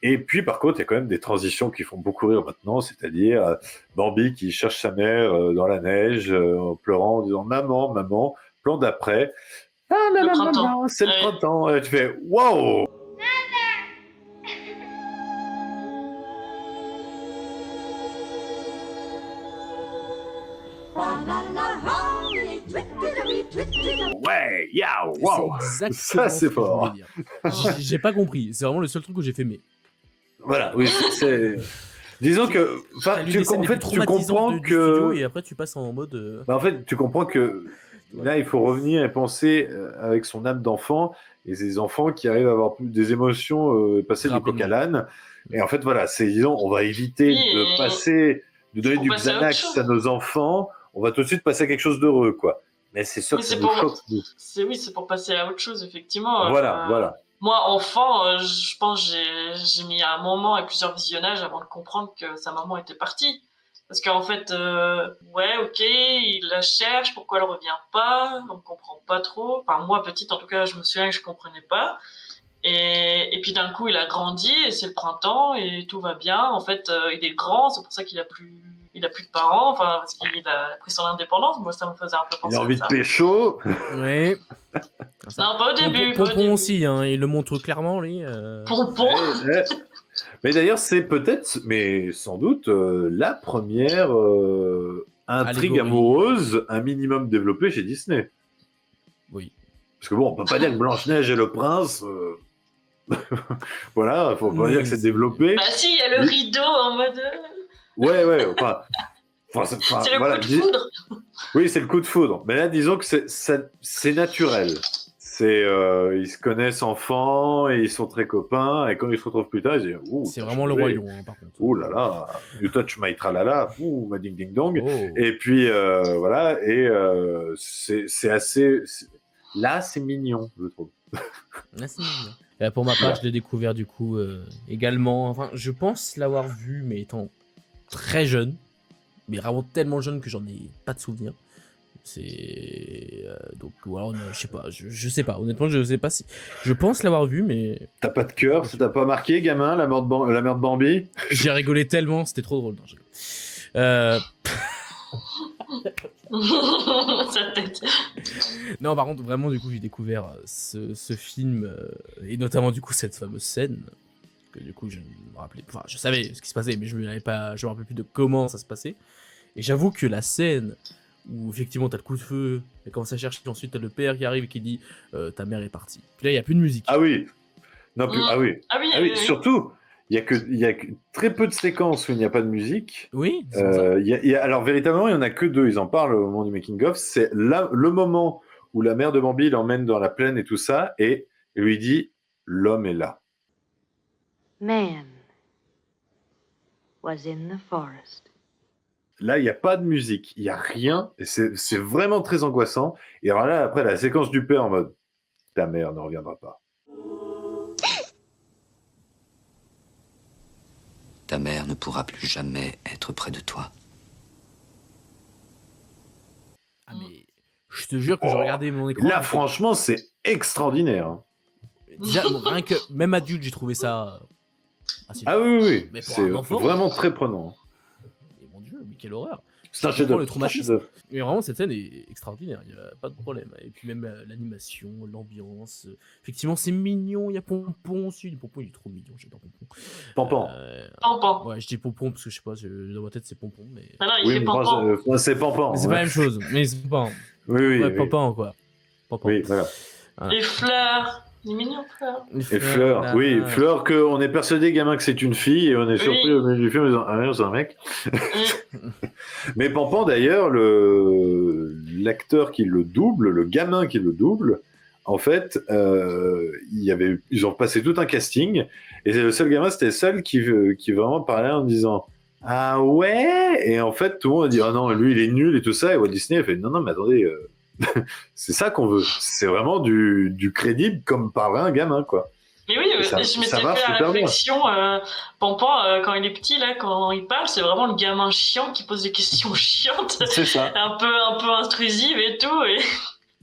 Et puis, par contre, il y a quand même des transitions qui font beaucoup rire maintenant, c'est-à-dire Bambi qui cherche sa mère dans la neige, en pleurant, en disant « Maman, maman », plan d'après. « Ah là là, maman, c'est le printemps !» Et tu fais « Wow !» Ouais, yeah, wow, ça c'est fort. J'ai pas compris, c'est vraiment le seul truc où j'ai fait mais. Voilà, oui, c'est... Disons que, tu comprends que... Et après tu passes en mode... En fait, tu comprends que là, il faut revenir et penser avec son âme d'enfant, et ces enfants qui arrivent à avoir plus des émotions, passer du coq à l'âne. Et en fait, voilà, disons, on va éviter de donner du Xanax à nos enfants, on va tout de suite passer à quelque chose d'heureux, quoi. Mais c'est sûr que ça nous choque. C'est pour passer à autre chose, effectivement. Voilà. Moi, enfant, je pense que j'ai mis un moment et plusieurs visionnages avant de comprendre que sa maman était partie. Parce qu'en fait, ok, il la cherche, pourquoi elle revient pas, on comprend pas trop. Enfin, moi, petite, en tout cas, je me souviens que je comprenais pas. Et puis d'un coup, il a grandi et c'est le printemps et tout va bien. En fait, il est grand, c'est pour ça qu'il a plus de parents, enfin, parce qu'il a pris son indépendance. Moi, ça me faisait un peu penser à ça. Il a envie de pécho. Oui. Non, pas au début. Pompon aussi, hein, il le montre clairement, lui. Pompon. Mais d'ailleurs, c'est peut-être, mais sans doute, la première intrigue amoureuse un minimum développée chez Disney. Oui. Parce que bon, on peut pas dire que Blanche-Neige et le prince... voilà, faut pas dire que c'est développé. Bah si, il y a le rideau en mode... Ouais, c'est le coup de foudre. Oui, c'est le coup de foudre. Mais là, disons que c'est naturel. Ils se connaissent enfants et ils sont très copains. Et quand ils se retrouvent plus tard, ils disent c'est vraiment le roi lion, hein, par contre. Ouh là là, you touch my tralala, ouh ma ding ding dong. Oh. Et puis voilà, et c'est assez. Là, c'est mignon, je trouve. Là, c'est mignon. Pour ma part, je l'ai découvert du coup également. Enfin, je pense l'avoir vu, mais étant très jeune, mais vraiment tellement jeune que j'en ai pas de souvenir. C'est donc voilà, je sais pas, je sais pas. Honnêtement, je sais pas si je pense l'avoir vu, mais T'as pas de cœur, ça t'a pas marqué, gamin, la mort de Bambi? j'ai rigolé tellement, c'était trop drôle. Non, Sa tête. non, par contre, vraiment, du coup, j'ai découvert ce film et notamment du coup cette fameuse scène que du coup je me rappelais, enfin, je savais ce qui se passait, mais je me rappelais plus de comment ça se passait. Et j'avoue que la scène où effectivement t'as le coup de feu, elle commence à chercher, ensuite t'as le père qui arrive et qui dit ta mère est partie. Puis là il y a plus de musique. Ah oui. Non plus. Ah oui. Ah oui. Surtout, il y a que très peu de séquences où il n'y a pas de musique. Oui. Alors véritablement, il y en a que 2. Ils en parlent au moment du making of. C'est le moment où la mère de Bambi l'emmène dans la plaine et tout ça, et lui dit l'homme est là. Man was in the forest. Là, il n'y a pas de musique, il n'y a rien, et c'est vraiment très angoissant. Et alors là, après, la séquence du père en mode « ta mère ne reviendra pas ». Ta mère ne pourra plus jamais être près de toi. Ah mais je te jure que je regardais mon écran. Là, franchement, c'est extraordinaire. Hein. Déjà, rien que même adulte, j'ai trouvé ça. Ah oui, mais c'est vraiment très prenant. Et mon Dieu, mais quelle horreur. C'est un chef-d'œuvre. Le traumatisme. Mais vraiment, cette scène est extraordinaire, il n'y a pas de problème. Et puis même l'animation, l'ambiance. Effectivement, c'est mignon, il y a Pompon aussi. Pompon, il est trop mignon, j'adore Pompon. Pompon. Ouais, je dis Pompon parce que je sais pas, dans ma tête c'est Pompon. Mais... Ah non, il fait Pompon. Moi, c'est Pompon. C'est pas la même chose, mais c'est Pompon. Oui. Pompon, quoi. Pompon. Oui, voilà. Les fleurs. Les mignons fleurs. Et Fleur, oui, Fleur, on est persuadé, gamin, que c'est une fille, et on est surpris au milieu du film en disant « Ah non, c'est un mec ». Mais Pampan, d'ailleurs, l'acteur qui le double, le gamin qui le double, en fait, ils ont passé tout un casting, et le seul gamin, c'était le seul qui vraiment parlait en disant « Ah ouais ?» Et en fait, tout le monde a dit « Ah non, lui, il est nul » et tout ça, et Walt Disney a fait « Non, mais attendez... c'est ça qu'on veut. C'est vraiment du crédible comme parler un gamin, quoi. Mais oui, je m'étais fait la réflexion. Pampan, quand il est petit, là, quand il parle, c'est vraiment le gamin chiant qui pose des questions chiantes. C'est ça. un peu intrusives et tout.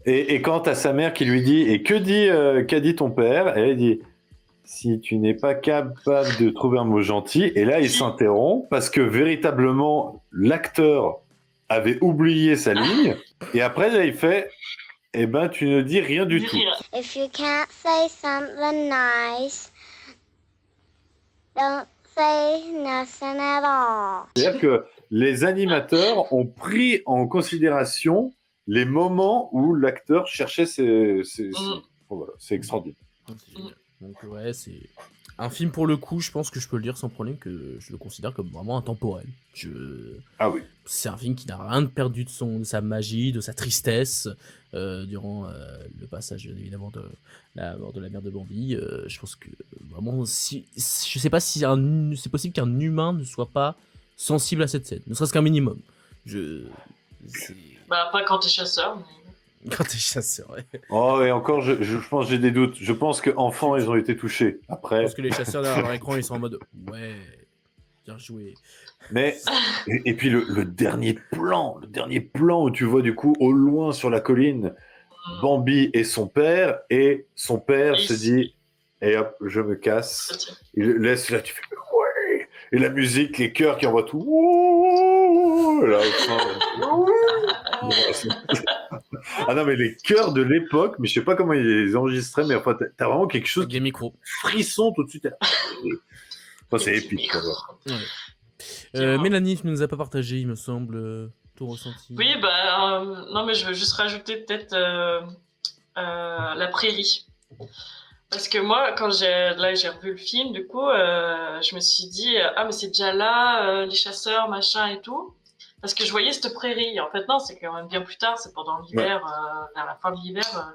Et quand t'as sa mère qui lui dit « Et qu'a dit ton père ?» Elle dit « Si tu n'es pas capable de trouver un mot gentil. » Et là, il s'interrompt parce que véritablement, l'acteur avait oublié sa ligne, et après là il fait eh ben tu ne dis rien du tout. If you can't say something nice, don't say nothing at all. C'est-à-dire que les animateurs ont pris en considération les moments où l'acteur cherchait voilà, c'est extraordinaire. Donc ouais, c'est un film pour le coup, je pense que je peux le dire sans problème que je le considère comme vraiment intemporel. Ah oui. C'est un film qui n'a rien perdu de sa magie, de sa tristesse durant le passage évidemment de la mort de la mère de Bambi. Je pense que vraiment, je sais pas si c'est possible qu'un humain ne soit pas sensible à cette scène, ne serait-ce qu'un minimum. Bah pas quand t'es chasseur. Mais... Quand t'es chasseur, ouais. Oh, et encore, je pense, j'ai des doutes. Je pense qu'enfants, ils ont été touchés. Après... Parce que les chasseurs derrière leur écran, ils sont en mode ouais, bien joué. Mais, et puis le dernier plan où tu vois du coup au loin sur la colline Bambi et son père se dit et hop, je me casse. Il laisse là, tu fais ouais. Et la musique, les chœurs qui envoient tout. Là, ah non, mais les chœurs de l'époque, mais je sais pas comment ils les enregistraient, mais enfin, t'as vraiment quelque chose des micros, frisson tout de suite. Enfin, c'est épique. Ouais. Mélanie, tu ne nous as pas partagé, il me semble, ton ressenti. Oui, non, mais je veux juste rajouter peut-être la prairie. Parce que moi, quand j'ai revu le film, du coup, je me suis dit, ah, mais c'est déjà là, les chasseurs, machin et tout. Parce que je voyais cette prairie. En fait, non, c'est quand même bien plus tard, c'est pendant l'hiver, vers la fin de l'hiver.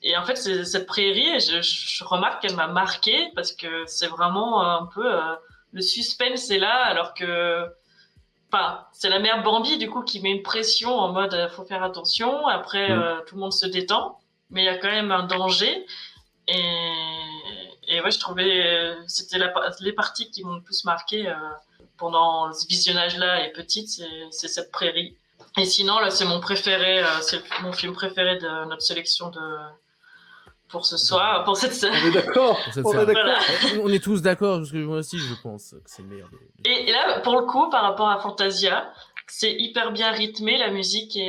Et en fait, c'est cette prairie, et je remarque qu'elle m'a marquée, parce que c'est vraiment un peu... le suspense est là, alors que... Enfin, c'est la mère Bambi, du coup, qui met une pression en mode faut faire attention. Après, tout le monde se détend. Mais il y a quand même un danger. Et Et ouais, je trouvais c'était les parties qui m'ont le plus marqué pendant ce visionnage-là et petite, c'est cette prairie. Et sinon, là, c'est mon préféré, c'est mon film préféré de notre sélection pour ce soir, pour cette On est d'accord. Voilà. On est tous d'accord, parce que moi aussi, je pense que c'est le meilleur. Et là, pour le coup, par rapport à Fantasia, c'est hyper bien rythmé, la musique et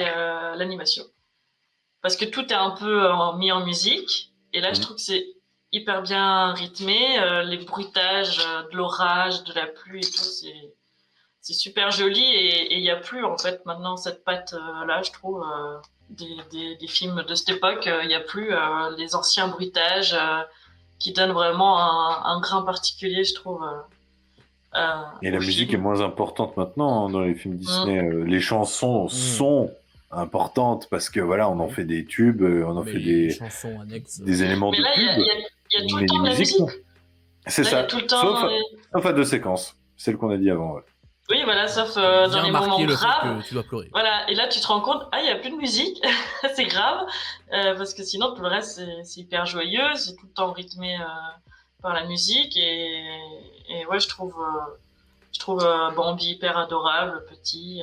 l'animation. Parce que tout est un peu mis en musique. Et là, je trouve que c'est hyper bien rythmé. Les bruitages de l'orage, de la pluie et tout, c'est super joli. Et il n'y a plus, en fait, maintenant, cette patte-là, je trouve, des films de cette époque. Il n'y a plus les anciens bruitages qui donnent vraiment un grain particulier, je trouve. Et la musique est moins importante maintenant dans les films Disney. Les chansons sont importantes parce que voilà, on en fait des tubes, on en fait des chansons annexes, des éléments mais de là, pub. Il y a tout le temps de la musique. C'est ça. Tout le temps, sauf à deux séquences, celle qu'on a dit avant. Ouais. Oui, voilà, sauf dans les moments graves. Tu dois pleurer. Voilà, et là tu te rends compte, il n'y a plus de musique, c'est grave, parce que sinon tout le reste c'est hyper joyeux, c'est tout le temps rythmé par la musique, et ouais, je trouve Bambi hyper adorable, petit.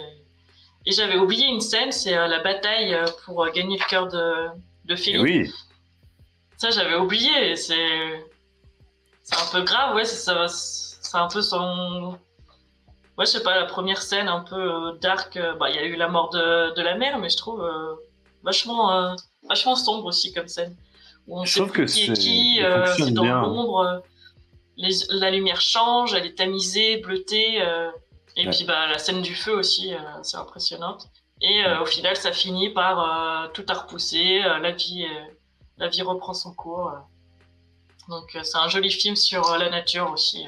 Et j'avais oublié une scène, c'est la bataille pour gagner le cœur de Philippe. Oui. Ça, j'avais oublié, c'est un peu grave, ouais, c'est un peu son... Ouais, je sais pas, la première scène un peu dark, il y a eu la mort de la mère, mais je trouve vachement sombre aussi comme scène. Où on sait plus qui est qui, c'est dans l'ombre, la lumière change, elle est tamisée, bleutée, et puis la scène du feu aussi, c'est impressionnante. Et au final, ça finit par tout à repousser, la vie reprend son cours. Donc c'est un joli film sur la nature aussi.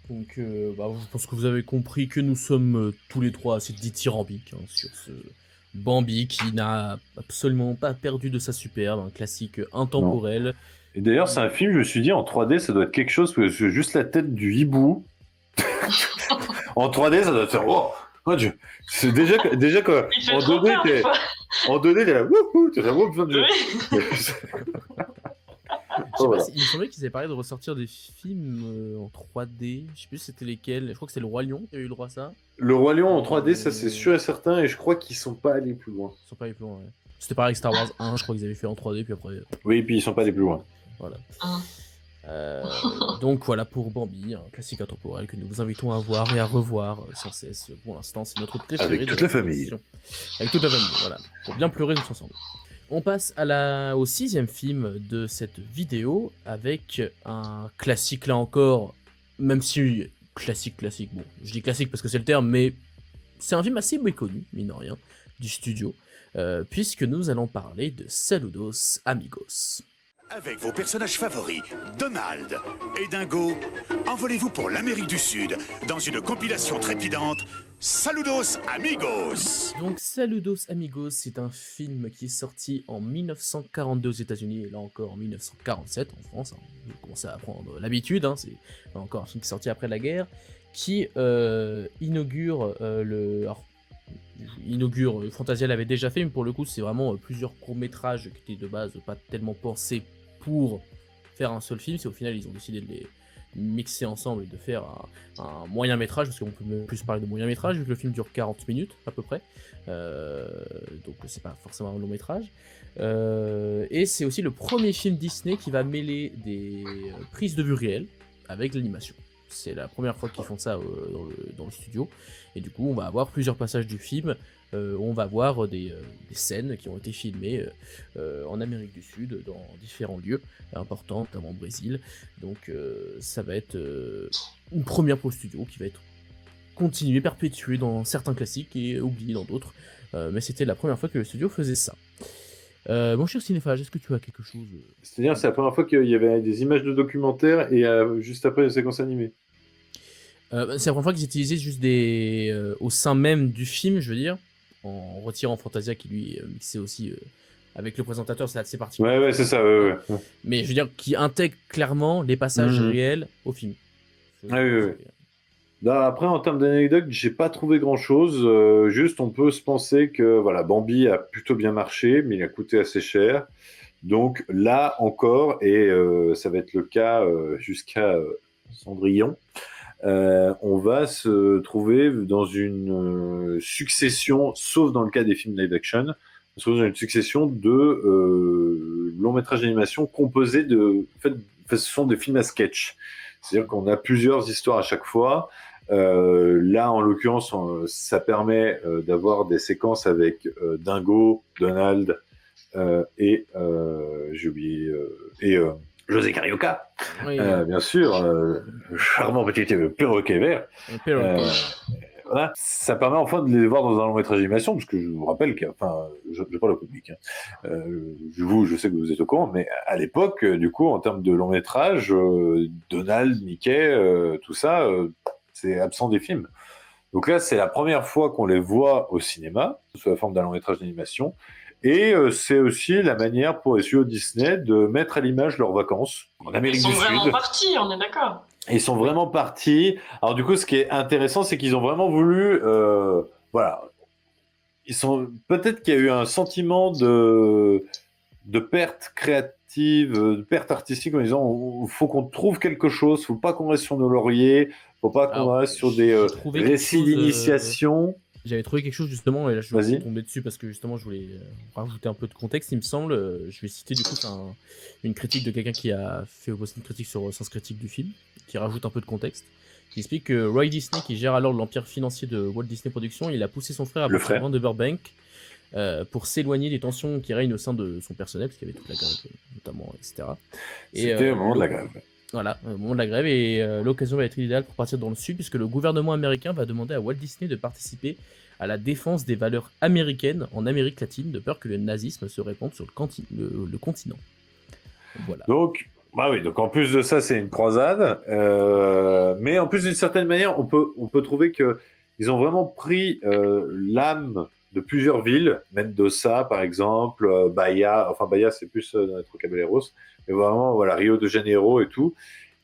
Donc, je pense que vous avez compris que nous sommes tous les trois assez dithyrambiques sur ce Bambi qui n'a absolument pas perdu de sa superbe, un classique intemporel. Non. Et d'ailleurs, c'est un film, je me suis dit, en 3D, ça doit être quelque chose, parce que juste la tête du hibou, en 3D, ça doit faire... Oh, mon Dieu. C'est déjà quoi. En 2D, t'es là, wouhou, t'es là, wouhou, Il me semblait qu'ils avaient parlé de ressortir des films en 3D. Je sais plus c'était lesquels. Je crois que c'est Le Roi Lion qui a eu le droit à ça. Le Roi Lion en 3D, ça c'est sûr et certain. Et je crois qu'ils sont pas allés plus loin. Ils sont pas allés plus loin, ouais. C'était pareil avec Star Wars 1, je crois qu'ils avaient fait en 3D, puis après... Oui, puis ils sont pas allés plus loin. Voilà. Donc voilà pour Bambi, un classique intemporel que nous vous invitons à voir et à revoir sans cesse. Pour l'instant, c'est notre préféré. Avec toute la famille. Avec toute la famille, voilà. Pour bien pleurer tous ensemble. On passe au 6e film de cette vidéo avec un classique là encore, même si classique, bon, je dis classique parce que c'est le terme, mais c'est un film assez méconnu, mine de rien, du studio, puisque nous allons parler de Saludos Amigos. Avec vos personnages favoris, Donald et Dingo, envolez-vous pour l'Amérique du Sud dans une compilation trépidante, Saludos Amigos. Donc Saludos Amigos, c'est un film qui est sorti en 1942 aux États-Unis et là encore en 1947 en France. Vous commencez à prendre l'habitude, c'est encore un film qui est sorti après la guerre, qui inaugure Fantasia l'avait déjà fait, mais pour le coup c'est vraiment plusieurs courts-métrages qui étaient de base pas tellement pensés pour faire un seul film. C'est au final ils ont décidé de les mixer ensemble et de faire un moyen-métrage, parce qu'on peut même plus parler de moyen-métrage vu que le film dure 40 minutes à peu près, donc c'est pas forcément un long-métrage, et c'est aussi le premier film Disney qui va mêler des prises de vue réelles avec l'animation. C'est la première fois qu'ils font ça dans le studio, et du coup on va avoir plusieurs passages du film, on va voir des scènes qui ont été filmées en Amérique du Sud, dans différents lieux importants, notamment au Brésil. Donc ça va être une première pour le studio qui va être continuée, perpétuée dans certains classiques et oubliée dans d'autres. Mais c'était la première fois que le studio faisait ça. Mon cher Cinéphage, est-ce que tu as quelque chose C'est-à-dire, c'est la première fois qu'il y avait des images de documentaires et juste après des séquences animées. C'est la première fois qu'ils utilisaient juste au sein même du film, je veux dire, en retirant Fantasia qui lui mixait aussi avec le présentateur, c'est assez particulier. Ouais, c'est ça, ouais. Mais je veux dire, qui intègre clairement les passages réels au film. Oui. Là, après, en termes d'anecdotes, j'ai pas trouvé grand-chose. Juste, on peut se penser que voilà, Bambi a plutôt bien marché, mais il a coûté assez cher. Donc là encore, et ça va être le cas jusqu'à Cendrillon, on va se trouver dans une succession, sauf dans le cas des films live action, on se trouve dans une succession de longs métrages d'animation composés de... En fait, ce sont des films à sketch. C'est-à-dire qu'on a plusieurs histoires à chaque fois. Là, en l'occurrence, ça permet d'avoir des séquences avec Dingo, Donald et j'ai oublié José Carioca, Oui. bien sûr, charmant petit perroquet vert. Voilà. Ça permet enfin de les voir dans un long métrage d'animation, parce que je vous rappelle je parle au public. Je sais que vous êtes au courant, mais à l'époque, du coup, en termes de long métrage, Donald, Mickey, tout ça, c'est absent des films. Donc là, c'est la première fois qu'on les voit au cinéma, sous la forme d'un long métrage d'animation. Et c'est aussi la manière pour les studios Disney de mettre à l'image leurs vacances en Amérique du Sud. Ils sont vraiment partis, on est d'accord. Ils sont vraiment partis. Alors du coup, ce qui est intéressant, c'est qu'ils ont vraiment voulu... voilà. Peut-être qu'il y a eu un sentiment de perte créative, de perte artistique, en disant il faut qu'on trouve quelque chose, il ne faut pas qu'on reste sur nos lauriers, il ne faut pas qu'on reste sur des récits d'initiation. J'avais trouvé quelque chose justement, et là je vais tomber dessus parce que justement je voulais rajouter un peu de contexte, il me semble. Je vais citer du coup une critique de quelqu'un qui a fait aussi une critique sur Sens Critique du film, qui rajoute un peu de contexte, qui explique que Roy Disney, qui gère alors l'empire financier de Walt Disney Productions, il a poussé son frère à partir de Burbank pour s'éloigner des tensions qui règnent au sein de son personnel, parce qu'il y avait toute la grève notamment, etc. C'était au moment de la grève. Voilà, au moment de la grève, et l'occasion va être idéale pour partir dans le sud, puisque le gouvernement américain va demander à Walt Disney de participer à la défense des valeurs américaines en Amérique latine, de peur que le nazisme se répande sur le continent. Voilà. Donc en plus de ça, c'est une croisade, mais en plus d'une certaine manière, on peut trouver qu'ils ont vraiment pris l'âme de plusieurs villes, Mendoza par exemple, Bahia c'est plus dans les Trocaballeros, mais vraiment voilà, Rio de Janeiro et tout,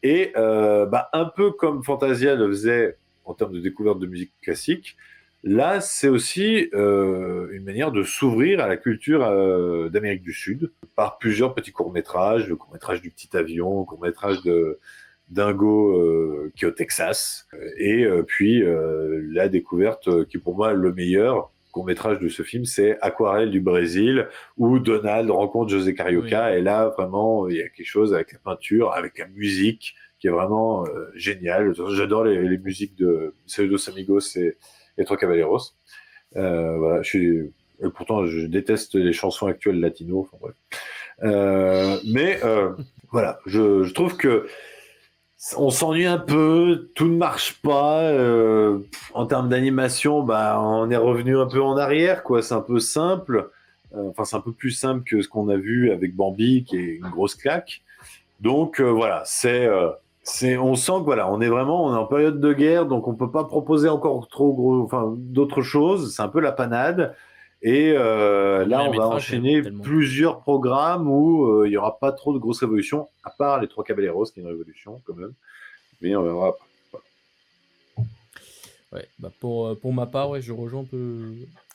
et un peu comme Fantasia le faisait en termes de découverte de musique classique, là c'est aussi une manière de s'ouvrir à la culture d'Amérique du Sud par plusieurs petits courts-métrages, le court-métrage du petit avion, le court-métrage de Dingo qui est au Texas, et puis la découverte qui est pour moi le meilleur court-métrage de ce film, c'est Aquarelle du Brésil, où Donald rencontre José Carioca, et là, vraiment, il y a quelque chose avec la peinture, avec la musique, qui est vraiment génial. J'adore les musiques de Saludos Amigos et Trocaballeros. Voilà, pourtant, je déteste les chansons actuelles latino, enfin bref. Mais voilà, je trouve que on s'ennuie un peu, tout ne marche pas. En termes d'animation, on est revenu un peu en arrière, quoi. C'est un peu simple. C'est un peu plus simple que ce qu'on a vu avec Bambi, qui est une grosse claque. Donc voilà, on sent que voilà, on est en période de guerre, donc on peut pas proposer encore d'autres choses. C'est un peu la panade. Et là, on va enchaîner plusieurs programmes où il n'y aura pas trop de grosses révolutions, à part les Trois Caballeros, qui est une révolution quand même. Mais on verra après. Ouais, pour ma part, je rejoins un peu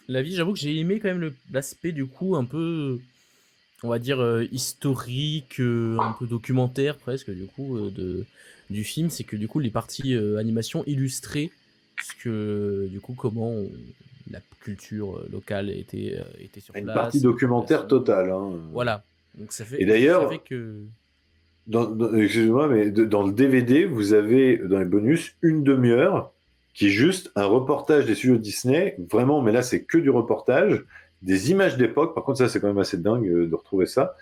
l'avis. J'avoue que j'ai aimé quand même l'aspect du coup un peu, on va dire, historique, un peu documentaire presque du coup du film. C'est que du coup les parties animation illustraient ce que du coup comment la culture locale était sur place. Une partie documentaire totale. Hein. Voilà. Donc ça fait. Et d'ailleurs, ça fait que... excusez-moi, mais dans le DVD, vous avez dans les bonus une demi-heure qui est juste un reportage des studios Disney. Vraiment, mais là c'est que du reportage, des images d'époque. Par contre, ça c'est quand même assez dingue de retrouver ça.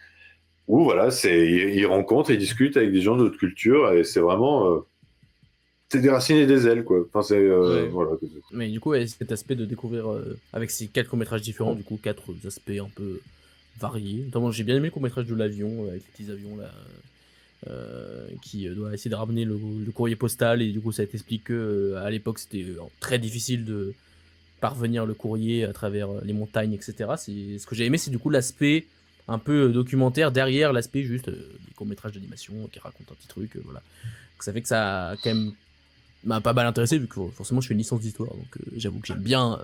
Où voilà, ils rencontrent, ils discutent avec des gens d'autres cultures et c'est vraiment. C'est des racines et des ailes, quoi. Enfin, voilà. Mais du coup, cet aspect de découvrir, avec ces 4 courts-métrages différents, du coup, 4 aspects un peu variés. Notamment, j'ai bien aimé le court-métrage de l'avion, avec les petits avions, là, qui doit essayer de ramener le courrier postal, et du coup, ça t'explique qu'à l'époque, c'était très difficile de parvenir le courrier à travers les montagnes, etc. Ce que j'ai aimé, c'est du coup l'aspect un peu documentaire derrière l'aspect juste des courts-métrages d'animation qui racontent un petit truc, voilà. Donc, ça fait que ça a quand même m'a pas mal intéressé vu que forcément je fais une licence d'histoire, donc j'avoue que j'aime bien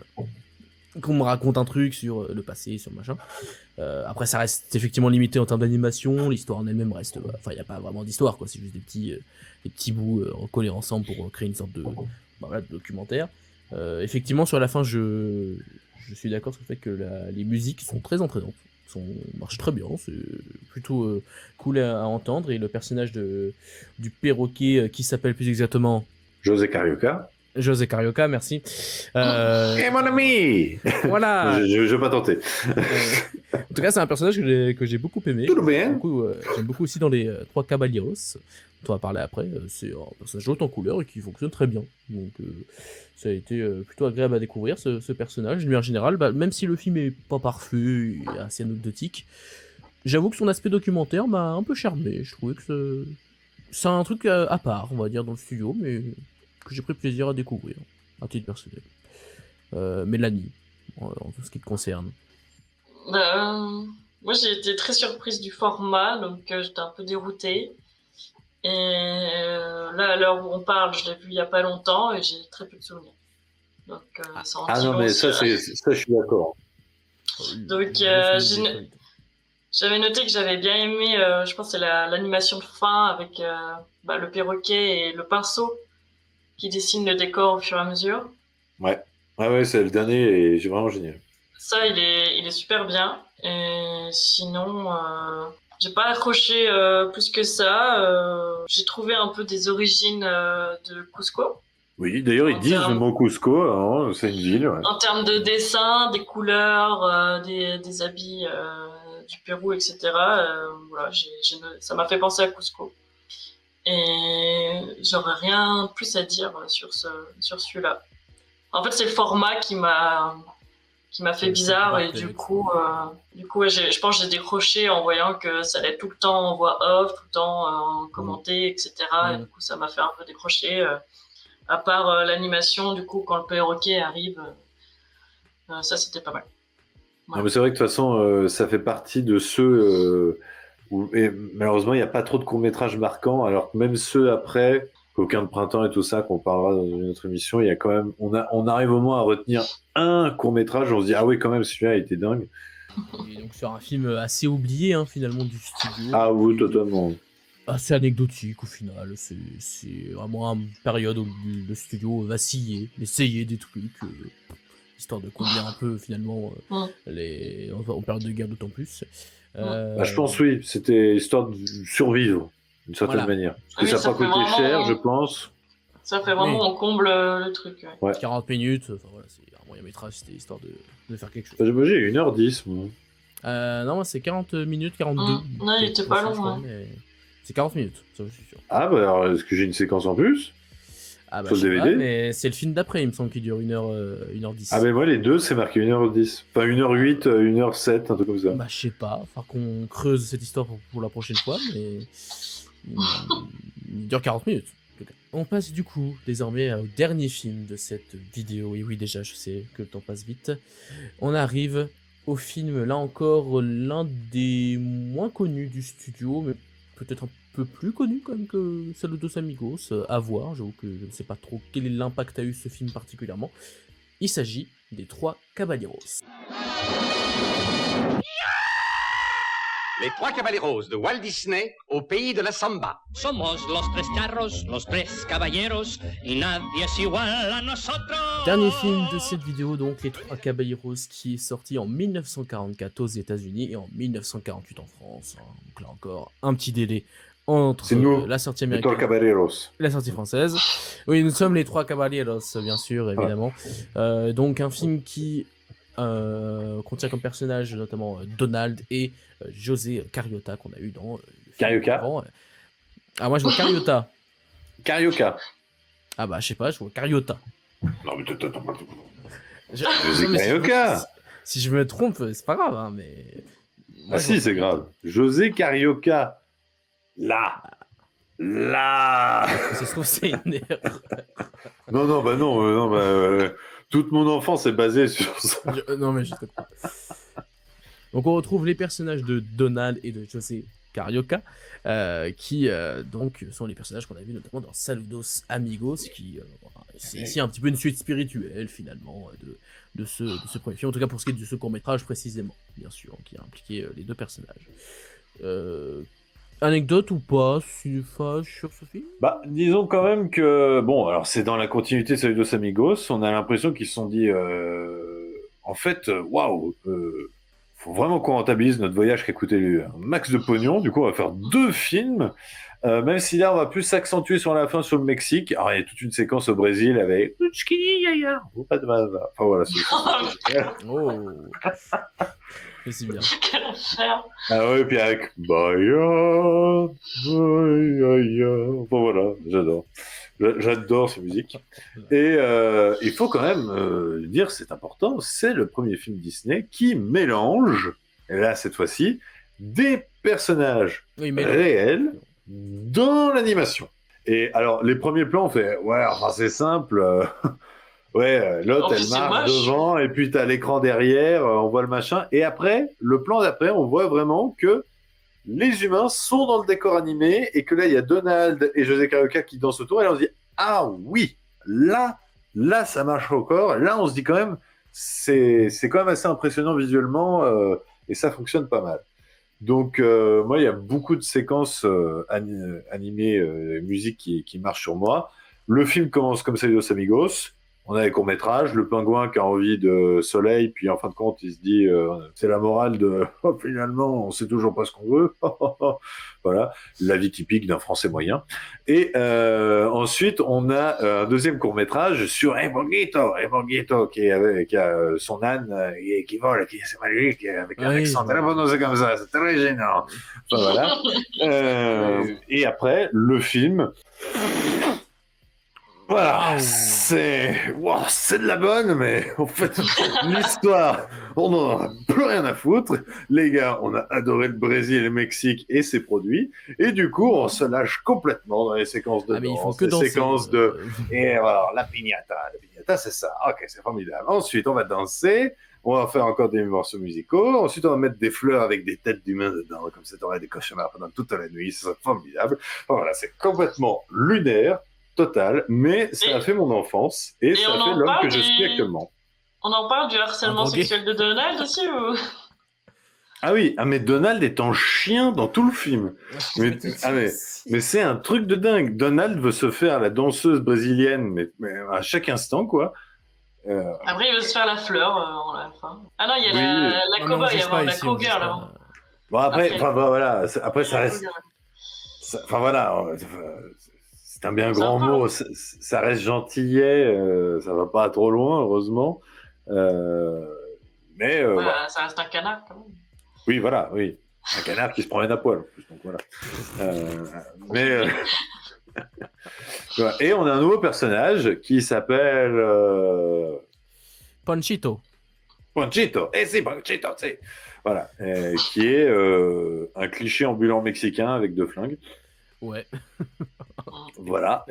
qu'on me raconte un truc sur le passé, sur machin. Après, ça reste effectivement limité en termes d'animation. L'histoire en elle-même reste. Enfin, il n'y a pas vraiment d'histoire, quoi. C'est juste des petits bouts recollés ensemble pour créer une sorte de, de documentaire. Effectivement, sur la fin, je suis d'accord sur le fait que les musiques sont très entraînantes. Marchent très bien. C'est plutôt cool à entendre. Et le personnage du perroquet qui s'appelle plus exactement José Carioca. José Carioca, merci. Hey mon ami. Voilà. Je vais pas tenter. En tout cas, c'est un personnage que j'ai beaucoup aimé. Tout bien. J'aime beaucoup aussi dans les Trois Caballeros. On va parler après. C'est un personnage haut en couleur et qui fonctionne très bien. Donc, ça a été plutôt agréable à découvrir ce personnage. Lui, en général, même si le film est pas parfait et assez anecdotique, j'avoue que son aspect documentaire m'a un peu charmé. Je trouvais que c'est un truc à part, on va dire, dans le studio, mais que j'ai pris plaisir à découvrir, à titre personnel. Mélanie, en tout ce qui te concerne. Moi, j'ai été très surprise du format, donc j'étais un peu déroutée. Et là, à l'heure où on parle, je l'ai vu il n'y a pas longtemps et j'ai très peu de souvenirs. Donc, ça en dit non, mais ça, je suis d'accord. Donc, j'avais noté que j'avais bien aimé, je pense que c'est l'animation de fin avec le perroquet et le pinceau qui dessine le décor au fur et à mesure. Ouais, c'est le dernier et c'est vraiment génial. Ça, il est super bien. Et sinon, j'ai pas accroché plus que ça. J'ai trouvé un peu des origines de Cusco. Oui, d'ailleurs, ils disent le mot Cusco, hein, c'est une ville. Ouais. En termes de dessin, des couleurs, des habits du Pérou, etc. Voilà, ça m'a fait penser à Cusco. Et j'aurais rien plus à dire sur celui-là. En fait, c'est le format qui m'a fait bizarre et du coup, je pense que j'ai décroché en voyant que ça allait tout le temps en voix off, tout le temps en commenté, etc. Et du coup, ça m'a fait un peu décrocher. À part l'animation, du coup, quand le perroquet arrive, ça c'était pas mal. Ouais. Non, mais c'est vrai que de toute façon, ça fait partie de ceux et malheureusement, il n'y a pas trop de courts-métrages marquants, alors que même ceux après, Coquin de printemps et tout ça, qu'on parlera dans une autre émission, il y a quand même, on arrive au moins à retenir un court-métrage, on se dit, ah oui, quand même, celui-là a été dingue. Et donc sur un film assez oublié, hein, finalement, du studio. Ah oui, totalement. Assez anecdotique, au final. C'est vraiment une période où le studio vacillait, essayait des trucs, histoire de combler un peu, finalement, en période de guerre d'autant plus. Je pense oui, c'était histoire de survivre d'une certaine manière. Parce que ça n'a pas coûté cher, je pense. Ça fait vraiment, on comble le truc. Ouais. 40 minutes, enfin voilà, c'est un moyen métrage, c'était histoire de faire quelque chose. Moi j'ai 1h10, moi. Non, moi c'est 40 minutes, 42. Non, il était pas long, mais c'est 40 minutes, ça je suis sûr. Ah bah alors, est-ce que j'ai une séquence en plus? Ah bah je sais DVD pas, mais c'est le film d'après, il me semble qu'il dure 1h10. Ah mais moi les deux c'est marqué 1h10. Enfin 1h08, 1h07, un truc comme ça. Bah je sais pas, faut qu'on creuse cette histoire pour la prochaine fois, mais il dure 40 minutes. On passe du coup désormais au dernier film de cette vidéo, et oui déjà je sais que le temps passe vite. On arrive au film, là encore, l'un des moins connus du studio, mais peut-être un peu plus connu quand même que celle de Dos Amigos, à voir, j'avoue que je ne sais pas trop quel est l'impact a eu ce film particulièrement. Il s'agit des Trois Caballeros. Les Trois Caballeros de Walt Disney au pays de la samba. Somos los tres carros, los tres caballeros, y nadie es igual a nosotros. Dernier film de cette vidéo, donc Les Trois Caballeros, qui est sorti en 1944 aux États-Unis et en 1948 en France. Donc là encore, un petit délai entre la sortie américaine et la sortie française. Oui, nous sommes les Trois Caballeros, bien sûr, évidemment. Donc un film qui contient comme personnage notamment Donald et José Carioca qu'on a eu dans Carioca. Ah moi je vois Carioca. Carioca. Ah bah je sais pas, je vois Carioca. Non mais José Carioca. Si je me trompe, c'est pas grave, hein, mais. Moi, si c'est grave. José Carioca. Là. Ça se trouve c'est une erreur. non, toute mon enfance est basée sur ça. Non mais je sais pas. Donc on retrouve les personnages de Donald et de José Carioca, qui donc sont les personnages qu'on a vus notamment dans Saludos Amigos, qui c'est ici un petit peu une suite spirituelle finalement de ce premier film, en tout cas pour ce qui est de ce court-métrage précisément, bien sûr, qui a impliqué les deux personnages. Anecdote ou pas sur ce film ? Bah, disons quand même que, bon, alors c'est dans la continuité de Saludos Amigos, on a l'impression qu'ils se sont dit, en fait, waouh, faut vraiment qu'on rentabilise notre voyage qui a coûté un max de pognon, du coup on va faire 2 films, même si là on va plus s'accentuer sur la fin sur le Mexique. Alors il y a toute une séquence au Brésil avec enfin voilà, oh. Mais c'est bien. Quel enfer. Ah oui, puis avec Bahia. Bon voilà, j'adore ces musiques. Et il faut quand même dire, c'est important, c'est le premier film Disney qui mélange, et là cette fois-ci, des personnages réels dans l'animation. Et alors les premiers plans, on fait ouais, enfin c'est simple. Ouais, l'autre elle marche devant et puis t'as l'écran derrière, on voit le machin. Et après, le plan d'après, on voit vraiment que les humains sont dans le décor animé et que là il y a Donald et José Carioca qui dansent autour et là on se dit ah oui, là ça marche encore. Là on se dit quand même c'est quand même assez impressionnant visuellement et ça fonctionne pas mal. Donc moi il y a beaucoup de séquences animées, musique qui marchent sur moi. Le film commence comme Saludos Amigos. On a les courts-métrages, le pingouin qui a envie de soleil, puis en fin de compte, il se dit, c'est la morale de oh, finalement, on sait toujours pas ce qu'on veut. Voilà, la vie typique d'un Français moyen. Et ensuite, on a un deuxième court-métrage sur Eborguito, qui a son âne et qui vole, qui c'est magique, avec un accent très prononcé comme ça, c'est très gênant. Enfin, voilà. Et après, le film. Voilà, c'est de la bonne, mais en fait, l'histoire, on n'en a plus rien à foutre. Les gars, on a adoré le Brésil et le Mexique et ses produits, et du coup, on se lâche complètement dans les séquences de danse, les séquences de... Et voilà, la piñata, c'est ça. Ok, c'est formidable. Ensuite, on va danser, on va faire encore des morceaux musicaux, ensuite, on va mettre des fleurs avec des têtes d'humains dedans, comme ça, t'aurais des cauchemars pendant toute la nuit, c'est formidable. Voilà, c'est complètement lunaire. Total, mais ça a fait mon enfance et ça a fait l'homme que je suis actuellement. On en parle du harcèlement sexuel de Donald aussi ou... Ah oui, mais Donald est en chien dans tout le film. Mais c'est un truc de dingue. Donald veut se faire la danseuse brésilienne, mais à chaque instant, quoi. Après, il veut se faire la fleur en la fin. Ah non, il y a la cow-boy avant, la cow-girl avant. Bon, après, voilà, après ça reste... Enfin voilà... C'est un bien grand mot, ça reste gentillet, ça va pas trop loin, heureusement. Mais voilà, ça reste un canard quand même. Oui, voilà, oui. Un canard qui se promène à poil en plus, donc voilà. Voilà. Et on a un nouveau personnage qui s'appelle Panchito. Et c'est Panchito, c'est. Voilà, qui est un cliché ambulant mexicain avec 2 flingues. Ouais. Voilà,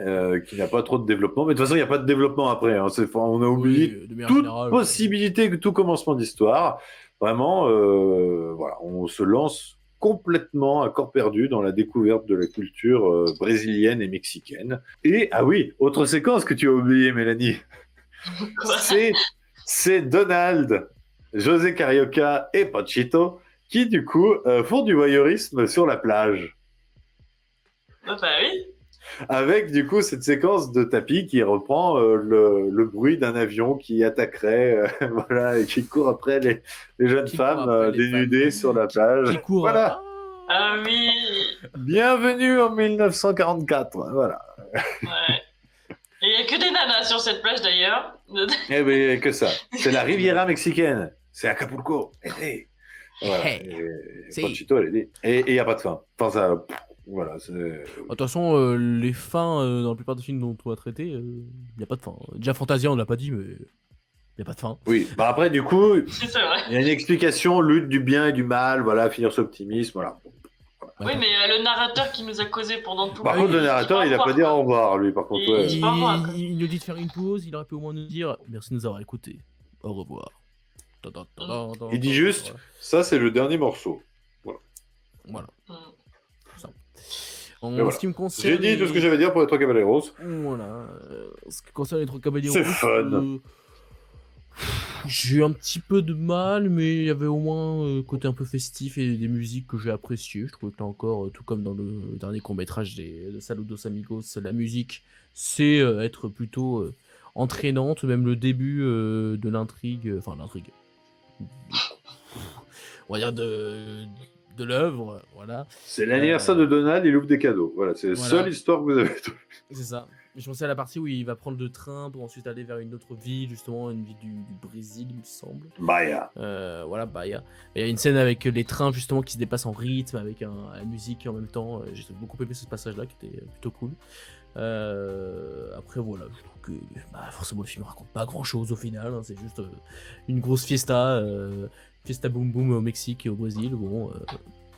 qui n'a pas trop de développement. Mais de toute façon, il n'y a pas de développement après. Hein. On a oublié toute possibilité, tout commencement d'histoire. Vraiment, voilà, on se lance complètement à corps perdu dans la découverte de la culture brésilienne et mexicaine. Et, ah oui, autre séquence que tu as oubliée, Mélanie. c'est Donald, José Carioca et Panchito qui, du coup, font du voyeurisme sur la plage. Bah oui. Avec du coup cette séquence de tapis qui reprend le bruit d'un avion qui attaquerait, voilà, et qui court après les jeunes femmes dénudées sur la plage. Voilà. Ah oui. Bienvenue en 1944. Voilà. Ouais. Et il n'y a que des nanas sur cette plage d'ailleurs. Eh bien, que ça. C'est la Riviera mexicaine. C'est Acapulco. Voilà. Et Panchito, elle est dit. Et il n'y a pas de fin. Enfin, ça... Voilà, de toute façon, les fins dans la plupart des films dont on a traité, il n'y a pas de fin. Déjà, Fantasia, on ne l'a pas dit, mais il n'y a pas de fin. Oui, bah après, du coup, il y a une explication, lutte du bien et du mal, voilà, finir sur optimisme, voilà. Oui, mais le narrateur qui nous a causé pendant tout Par contre, le narrateur, il n'a pas dit au revoir, lui, par contre. Il nous dit de faire une pause, il aurait pu au moins nous dire merci de nous avoir écoutés. Au revoir. Il dit juste, ça, c'est le dernier morceau. Voilà. En ce qui me concerne, j'ai dit tout ce que j'avais à dire pour les Trois Caballeros. Voilà. En ce qui concerne les Trois Caballeros, c'est fun. J'ai eu un petit peu de mal, mais il y avait au moins côté un peu festif et des musiques que j'ai appréciées. Je trouvais que là encore, tout comme dans le dernier court-métrage de Saludos Amigos, la musique, c'est être plutôt entraînante, même le début de l'intrigue, on va dire de l'œuvre, voilà. C'est l'anniversaire de Donald, il ouvre des cadeaux. Voilà, c'est la seule histoire que vous avez trouvée. C'est ça. Je pensais à la partie où il va prendre le train pour ensuite aller vers une autre ville, justement, une ville du Brésil, il me semble. Bahia. Voilà, Bahia. Il y a une scène avec les trains, justement, qui se dépassent en rythme, avec la musique en même temps. J'ai beaucoup aimé ce passage-là, qui était plutôt cool. Après, voilà, je trouve que forcément, le film raconte pas grand-chose au final. Hein, c'est juste une grosse fiesta. Fiesta boom boom au Mexique et au Brésil. Bon...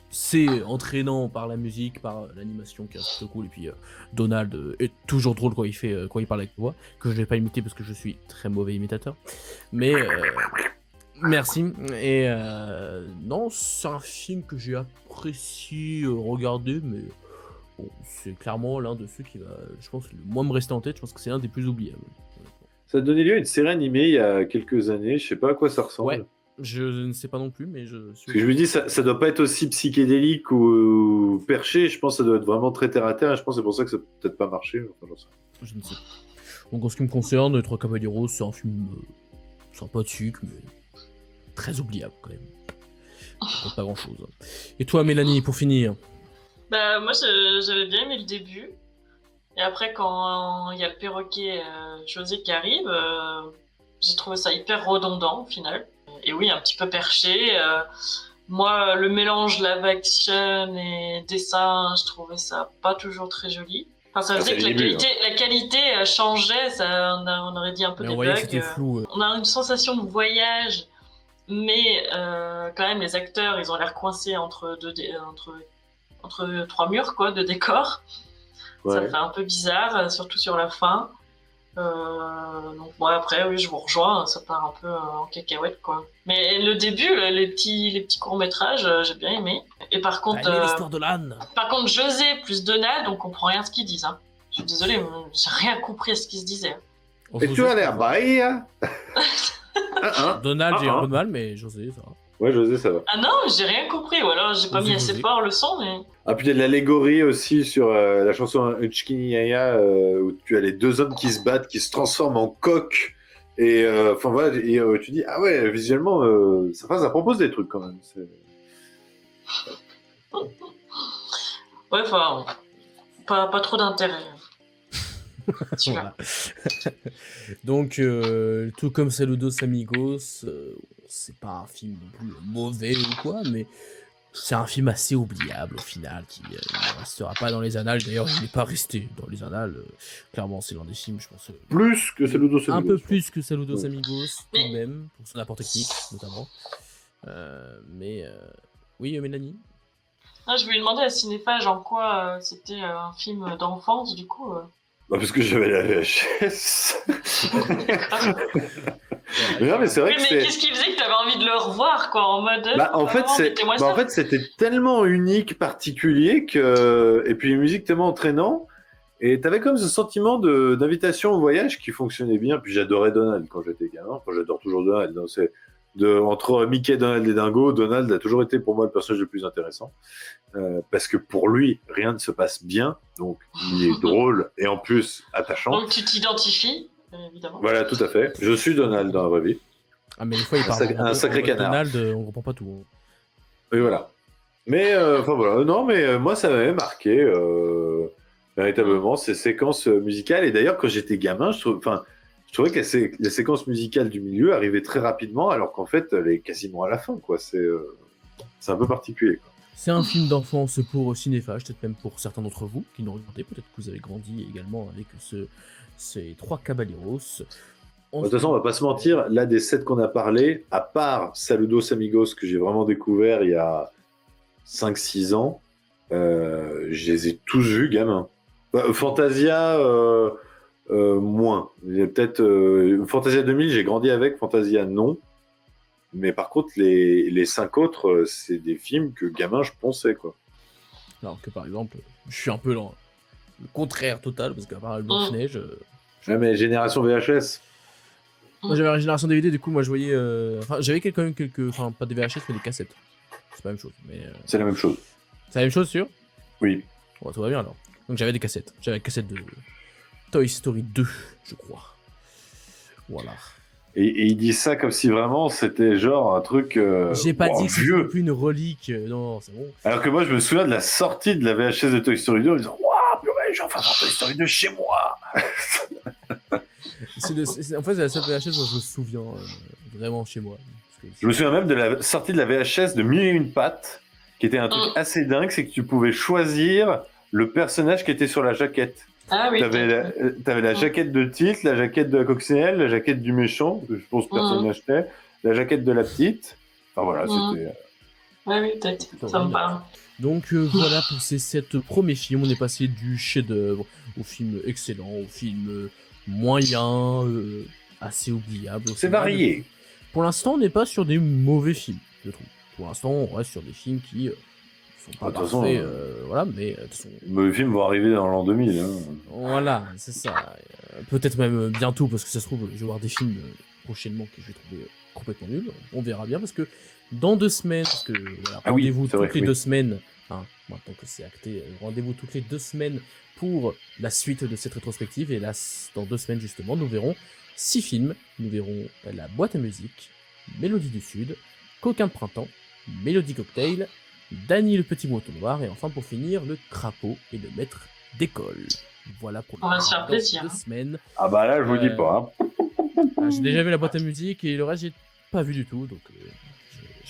c'est entraînant par la musique, par l'animation qui est plutôt cool. Et puis Donald est toujours drôle quand il parle avec voix, que je vais pas imiter parce que je suis très mauvais imitateur. Mais merci. Et non, c'est un film que j'ai apprécié regarder, mais bon, c'est clairement l'un de ceux qui va, je pense, le moins me rester en tête. Je pense que c'est l'un des plus oubliables. Ça a donné lieu à une série animée il y a quelques années. Je sais pas à quoi ça ressemble. Ouais. Je ne sais pas non plus, mais Parce que je me dis, ça doit pas être aussi psychédélique ou perché. Je pense que ça doit être vraiment très terre à terre. Et je pense que c'est pour ça que ça peut peut-être pas marché. Enfin, je ne sais pas. Donc en ce qui me concerne, Les Trois Caballeros, c'est un film sympathique, mais très oubliable quand même. Pas grand chose. Et toi, Mélanie, pour finir? Moi, j'avais bien aimé le début. Et après, quand il y a le perroquet José qui arrive, j'ai trouvé ça hyper redondant au final. Et oui, un petit peu perché. Moi, le mélange live action et dessin, je trouvais ça pas toujours très joli. Enfin, ça faisait que la qualité changeait, on aurait dit un peu des bugs. C'était flou. On a une sensation de voyage, mais quand même, les acteurs, ils ont l'air coincés entre trois murs, quoi, de décor. Ouais. Ça fait un peu bizarre, surtout sur la fin. Donc moi après oui je vous rejoins, ça part un peu en cacahuète quoi. Mais le début, les petits courts-métrages, j'ai bien aimé. Et par contre l'histoire de l'âne. Par contre José plus Donald, on comprend rien à ce qu'ils disent hein. Je suis désolée, mais j'ai rien compris à ce qu'ils se disaient. Et tu as l'air baille. Donald, j'ai un peu de mal, mais José ça va. Ouais, José, ça va. Ah non, j'ai rien compris, ou alors j'ai pas mis assez fort le son, mais... Ah, puis il y a de l'allégorie aussi sur la chanson Uchkini Yaya, où tu as les deux hommes qui se battent, qui se transforment en coq, et enfin voilà, et tu dis, ah ouais, visuellement, ça propose des trucs quand même. Ouais, enfin, pas trop d'intérêt. Voilà. Donc, tout comme Saludos Amigos, c'est pas un film non plus mauvais ou quoi, mais c'est un film assez oubliable au final, qui ne restera pas dans les annales. D'ailleurs, il n'est pas resté dans les annales. Clairement, c'est l'un des films, je pense. Plus que Saludos Amigos. Un peu plus que Saludos Amigos, tout de même, pour son apport technique, notamment. Mais, oui, Mélanie? Ah, je voulais demander à Cinéphage en quoi c'était un film d'enfance, du coup. Parce que j'avais la VHS. Non, mais c'est vrai mais qu'est-ce qui faisait que tu avais envie de le revoir, quoi, en mode. En fait, c'était tellement unique, particulier que, et puis une musique tellement entraînante, et t'avais comme ce sentiment d'invitation au voyage qui fonctionnait bien. Puis j'adorais Donald quand j'étais gamin. Enfin, j'adore toujours Donald. Donc entre Mickey, Donald et Dingo, Donald a toujours été pour moi le personnage le plus intéressant. Parce que pour lui, rien ne se passe bien, donc il est drôle et en plus attachant. Donc tu t'identifies, évidemment. Voilà, tout à fait. Je suis Donald dans la vraie vie. Ah, mais des fois, il parle un sacré canard. Donald, on comprend pas tout. Oui, voilà. Mais, enfin voilà, non, mais moi, ça m'avait marqué, véritablement, ces séquences musicales. Et d'ailleurs, quand j'étais gamin, je trouvais que la séquence musicale du milieu arrivait très rapidement, alors qu'en fait, elle est quasiment à la fin, quoi. C'est un peu particulier, quoi. C'est un film d'enfance pour Cinéphage, peut-être même pour certains d'entre vous qui nous regardez. Peut-être que vous avez grandi également avec ces Trois Caballeros. De toute façon, on va pas se mentir, là, des 7 qu'on a parlé, à part Saludos Amigos, que j'ai vraiment découvert il y a 5-6 ans, je les ai tous vus, gamin. Fantasia, moins. Il y a peut-être Fantasia 2000, j'ai grandi avec, Fantasia, non. Mais par contre, les 5 autres, c'est des films que gamin, je pensais, quoi. Alors que par exemple, je suis un peu le contraire total, parce qu'à part le Blanche-Neige... Ouais, mais génération VHS. Moi j'avais la génération DVD, du coup moi je voyais... Enfin j'avais quand même quelques... Enfin pas des VHS mais des cassettes. C'est pas la même chose. Mais, C'est la même chose. C'est la même chose, sûr? Oui. Bon, tout va bien alors. Donc j'avais des cassettes. J'avais la cassette de Toy Story 2, je crois. Voilà. Et il dit ça comme si vraiment c'était genre un truc J'ai pas dit que vieux. c'était plus une relique. Non, c'est bon. Alors que moi je me souviens de la sortie de la VHS de Toy Story 2 en disant waouh, purée, j'ai enfin voir Toy Story 2 chez moi. En fait, c'est la seule VHS dont je me souviens vraiment chez moi. Je me souviens même de la sortie de la VHS de 1001 pattes, qui était un truc assez dingue, c'est que tu pouvais choisir le personnage qui était sur la jaquette. Ah oui. T'avais la jaquette de titre, la jaquette de la coccinelle, la jaquette du méchant, que je pense que personne n'achetait, la jaquette de la petite. Enfin voilà, c'était... Ouais, oui, peut-être. Ça me parle. Donc voilà pour ces 7 premiers films. On est passé du chef-d'œuvre au film excellent, au film moyen, assez oubliable. C'est varié. Pour l'instant, on n'est pas sur des mauvais films, je trouve. Pour l'instant, on reste sur des films qui sont pas parfaits, voilà, mais de toute façon... Les mauvais films vont arriver dans l'an 2000. Hein. Voilà, c'est ça. Peut-être même bientôt, parce que ça se trouve, je vais voir des films prochainement que je vais trouver complètement nuls. On verra bien, parce que dans 2 semaines, parce que voilà, rendez-vous toutes les 2 semaines, hein, maintenant que c'est acté, rendez-vous toutes les 2 semaines pour la suite de cette rétrospective. Et là, dans 2 semaines, justement, nous verrons 6 films. Nous verrons La boîte à musique, Mélodie du Sud, Coquin de printemps, Mélodie Cocktail, Danny le petit mouton noir, et enfin pour finir, Le crapaud et le maître d'école. Voilà pour on va se faire plaisir. 2 semaines. Ah bah là, je vous dis pas. Hein. J'ai déjà vu La boîte à musique et le reste, j'ai pas vu du tout, donc je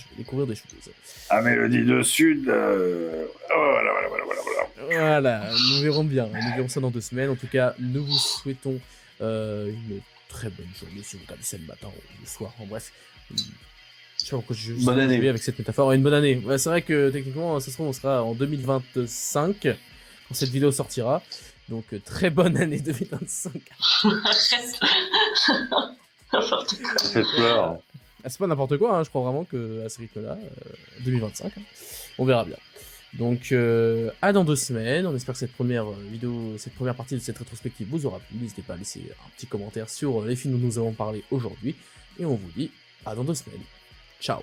vais découvrir des choses. Ah, Mélodie du Sud, voilà. Voilà, nous verrons bien. Nous verrons ça dans 2 semaines. En tout cas, nous vous souhaitons une très bonne journée si vous regardez ça le matin ou le soir. En bref, je sais pas pourquoi je bonne année avec cette métaphore. Une bonne année. Ouais, c'est vrai que techniquement, ça se trouve, on sera en 2025 quand cette vidéo sortira. Donc, très bonne année 2025. N'importe quoi. C'est peur. Ah, c'est pas n'importe quoi, hein. Je crois vraiment que à ce rythme-là, 2025, hein, on verra bien. Donc, à dans 2 semaines. On espère que cette première vidéo, cette première partie de cette rétrospective vous aura plu. N'hésitez pas à laisser un petit commentaire sur les films dont nous avons parlé aujourd'hui. Et on vous dit à dans 2 semaines. Ciao.